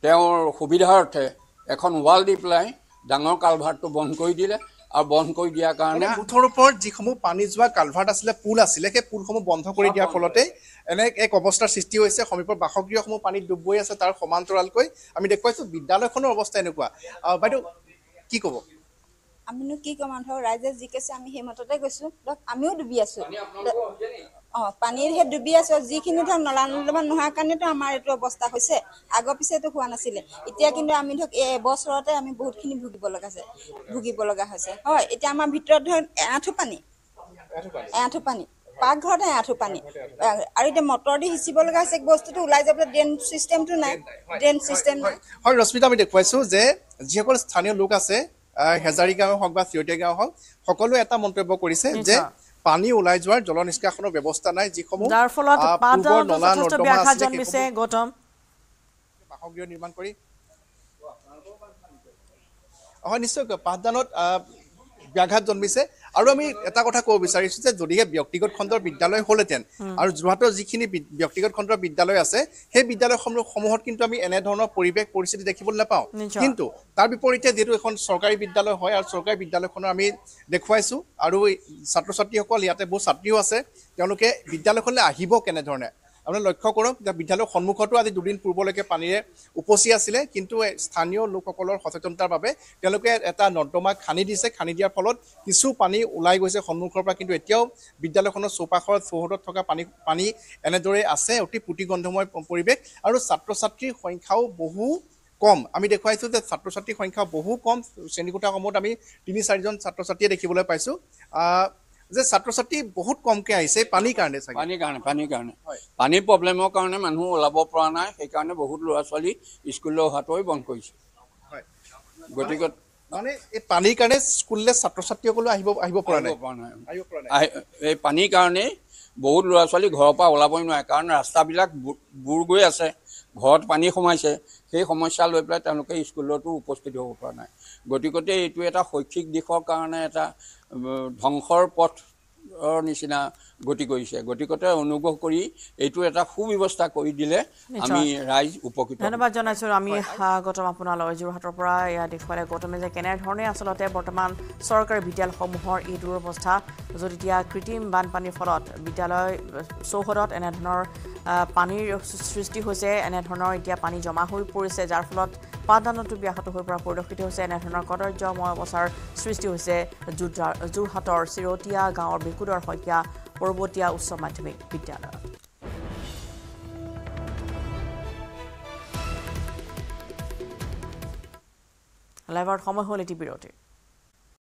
তেওঁৰ সুবিধাৰ্থে এখন ৱাল দি পেলাই ডাঙৰ কালভাৰ্টটো বন্ধ কৰি দিলে আৰু বন্ধ কৰি দিয়াৰ কাৰণে মুঠৰ ওপৰত যিসমূহ পানী যোৱা কালভাৰ্ট আছিলে পুল আছিলে সেই পুলসমূহ বন্ধ কৰি দিয়াৰ ফলতে এনে এক অৱস্থাৰ সৃষ্টি হৈছে সমীপৰ বাসগৃহসমূহ পানীত ডুব গৈ আছে তাৰ সমান্তৰালকৈ আমি দেখুৱাইছোঁ বিদ্যালয়খনৰ অৱস্থা এনেকুৱা বাইদেউ কি ক'ব আমিনো কি ক'ম ধৰক ৰাইজে যি কৈছে আমি সেই মততে গৈছোঁ ধৰক আমিও ডুবি আছোঁ পানীৰ সেই ডুবি আছোঁ যিখিনি ধৰক নলা নৰ্দমা নোহোৱাৰ কাৰণেতো আমাৰ এইটো অৱস্থা হৈছে আগৰ পিছেতো হোৱা নাছিলে এতিয়া কিন্তু আমি ধৰক এই এবছৰতে আমি বহুতখিনি ভুগিব লগা হৈছে হয় এতিয়া আমাৰ ভিতৰত ধৰক এআঁঠু পানী পাকঘৰতে এআঁঠু পানী আৰু এতিয়া মটৰ দি সিঁচিব লগা হৈছে বস্তুটো ওলাই যাবলৈ ড্ৰেইন চিষ্টেমটো নাই হয় ৰশ্মিতা আমি দেখুৱাইছোঁ যে যিসকল স্থানীয় লোক আছে হেজাৰীগাঁও হওক বা চিৰতীয়া গাঁও হওক সকলোৱে এটা মন্তব্য কৰিছে যে পানী ওলাই যোৱাৰ জল নিষ্কাশনৰ ব্যৱস্থা নাই যিসমূহ যাৰ ফলত নলা নৰ্দমা জন্মিছে গৌতম বাসগৃহ নিৰ্মাণ কৰি হয় নিশ্চয়কৈ পাঠদানত ব্যাঘাত জন্মিছে আৰু আমি এটা কথা ক'ব বিচাৰিছোঁ যে যদিহে ব্যক্তিগত খণ্ডৰ বিদ্যালয় হ'লহেঁতেন আৰু যোৰহাটৰ যিখিনি ব্যক্তিগত খণ্ডৰ বিদ্যালয় আছে সেই বিদ্যালয়সমূহত কিন্তু আমি এনেধৰণৰ পৰিৱেশ পৰিস্থিতি দেখিবলৈ নাপাওঁ কিন্তু তাৰ বিপৰীতে যিহেতু এখন চৰকাৰী বিদ্যালয় হয় আৰু চৰকাৰী বিদ্যালয়খনৰ আমি দেখুৱাইছোঁ আৰু ছাত্ৰ ছাত্ৰীসকল ইয়াতে বহু ছাত্ৰীও আছে তেওঁলোকে বিদ্যালয়খনলৈ আহিব কেনেধৰণে আপোনালোকে লক্ষ্য কৰক যে বিদ্যালয়ৰ সন্মুখতো আজি দুদিন পূৰ্বলৈকে পানীৰে উপচি আছিলে কিন্তু স্থানীয় লোকসকলৰ সচেতনতাৰ বাবে তেওঁলোকে এটা নৰ্দমা খান্দি দিছে খান্দি দিয়াৰ ফলত কিছু পানী ওলাই গৈছে সন্মুখৰ পৰা কিন্তু এতিয়াও বিদ্যালয়খনৰ চৌপাশত চৌহদত থকা পানী এনেদৰে আছে অতি পুতিগন্ধময় পৰিৱেশ আৰু ছাত্ৰ ছাত্ৰীৰ সংখ্যাও বহু কম আমি দেখুৱাইছোঁ যে ছাত্ৰ ছাত্ৰীৰ সংখ্যা বহু কম শ্ৰেণীকোঠাসমূহত আমি ৩-৪জন ছাত্ৰ ছাত্ৰীয়ে দেখিবলৈ পাইছোঁ যে ছাত্ৰ ছাত্ৰী বহুত কমকৈ আহিছে পানীৰ কাৰণে পানীৰ প্ৰব্লেমৰ কাৰণে মানুহ ওলাব পৰা নাই সেইকাৰণে বহুত ল'ৰা ছোৱালী স্কুললৈ অহাটোৱে বন্ধ কৰিছে গতিকে মানে এই পানীৰ কাৰণে স্কুললৈ ছাত্ৰ ছাত্ৰীসকলে আহিব পৰা নাই এই পানীৰ কাৰণে বহুত ল'ৰা ছোৱালী ঘৰৰ পৰা ওলাবই নোৱাৰে কাৰণ ৰাস্তাবিলাক বুৰ গৈ আছে ঘৰত পানী সোমাইছে সেই সমস্যা লৈ পেলাই তেওঁলোকে স্কুলতো উপস্থিত হ'ব পৰা নাই গতিকে এইটো এটা শৈক্ষিক দিশৰ কাৰণে এটা ধ্বংসৰ পথৰ নিচিনা গতি কৰিছে গতিকে অনুগ্ৰহ কৰি এইটো এটা সুব্যৱস্থা কৰি দিলে আমি ৰাইজ উপকৃত ধন্যবাদ জনাইছোঁ আমি গৌতম আপোনালৈ যোৰহাটৰ পৰা এয়া দেখুৱালে গৌতমে যে কেনেধৰণে আচলতে বৰ্তমান চৰকাৰী বিদ্যালয়সমূহৰ এই দুৰৱস্থা য'ত এতিয়া কৃত্ৰিম বানপানীৰ ফলত বিদ্যালয় চৌহদত এনেধৰণৰ পানীৰ সৃষ্টি হৈছে এনেধৰণৰ এতিয়া পানী জমা হৈ পৰিছে যাৰ ফলত পাঠদানতো ব্যাহত হৈ পৰা পৰিলক্ষিত হৈছে এনেধৰণৰ কদৰ্যময় অৱস্থাৰ সৃষ্টি হৈছে যোৰহাটৰ চিৰতীয়া গাঁৱৰ বিকুদৰ শইকীয়া পৰ্বতীয়া উচ্চ মাধ্যমিক বিদ্যালয় লাইভৰ সময় হ'ল এটি বিৰতি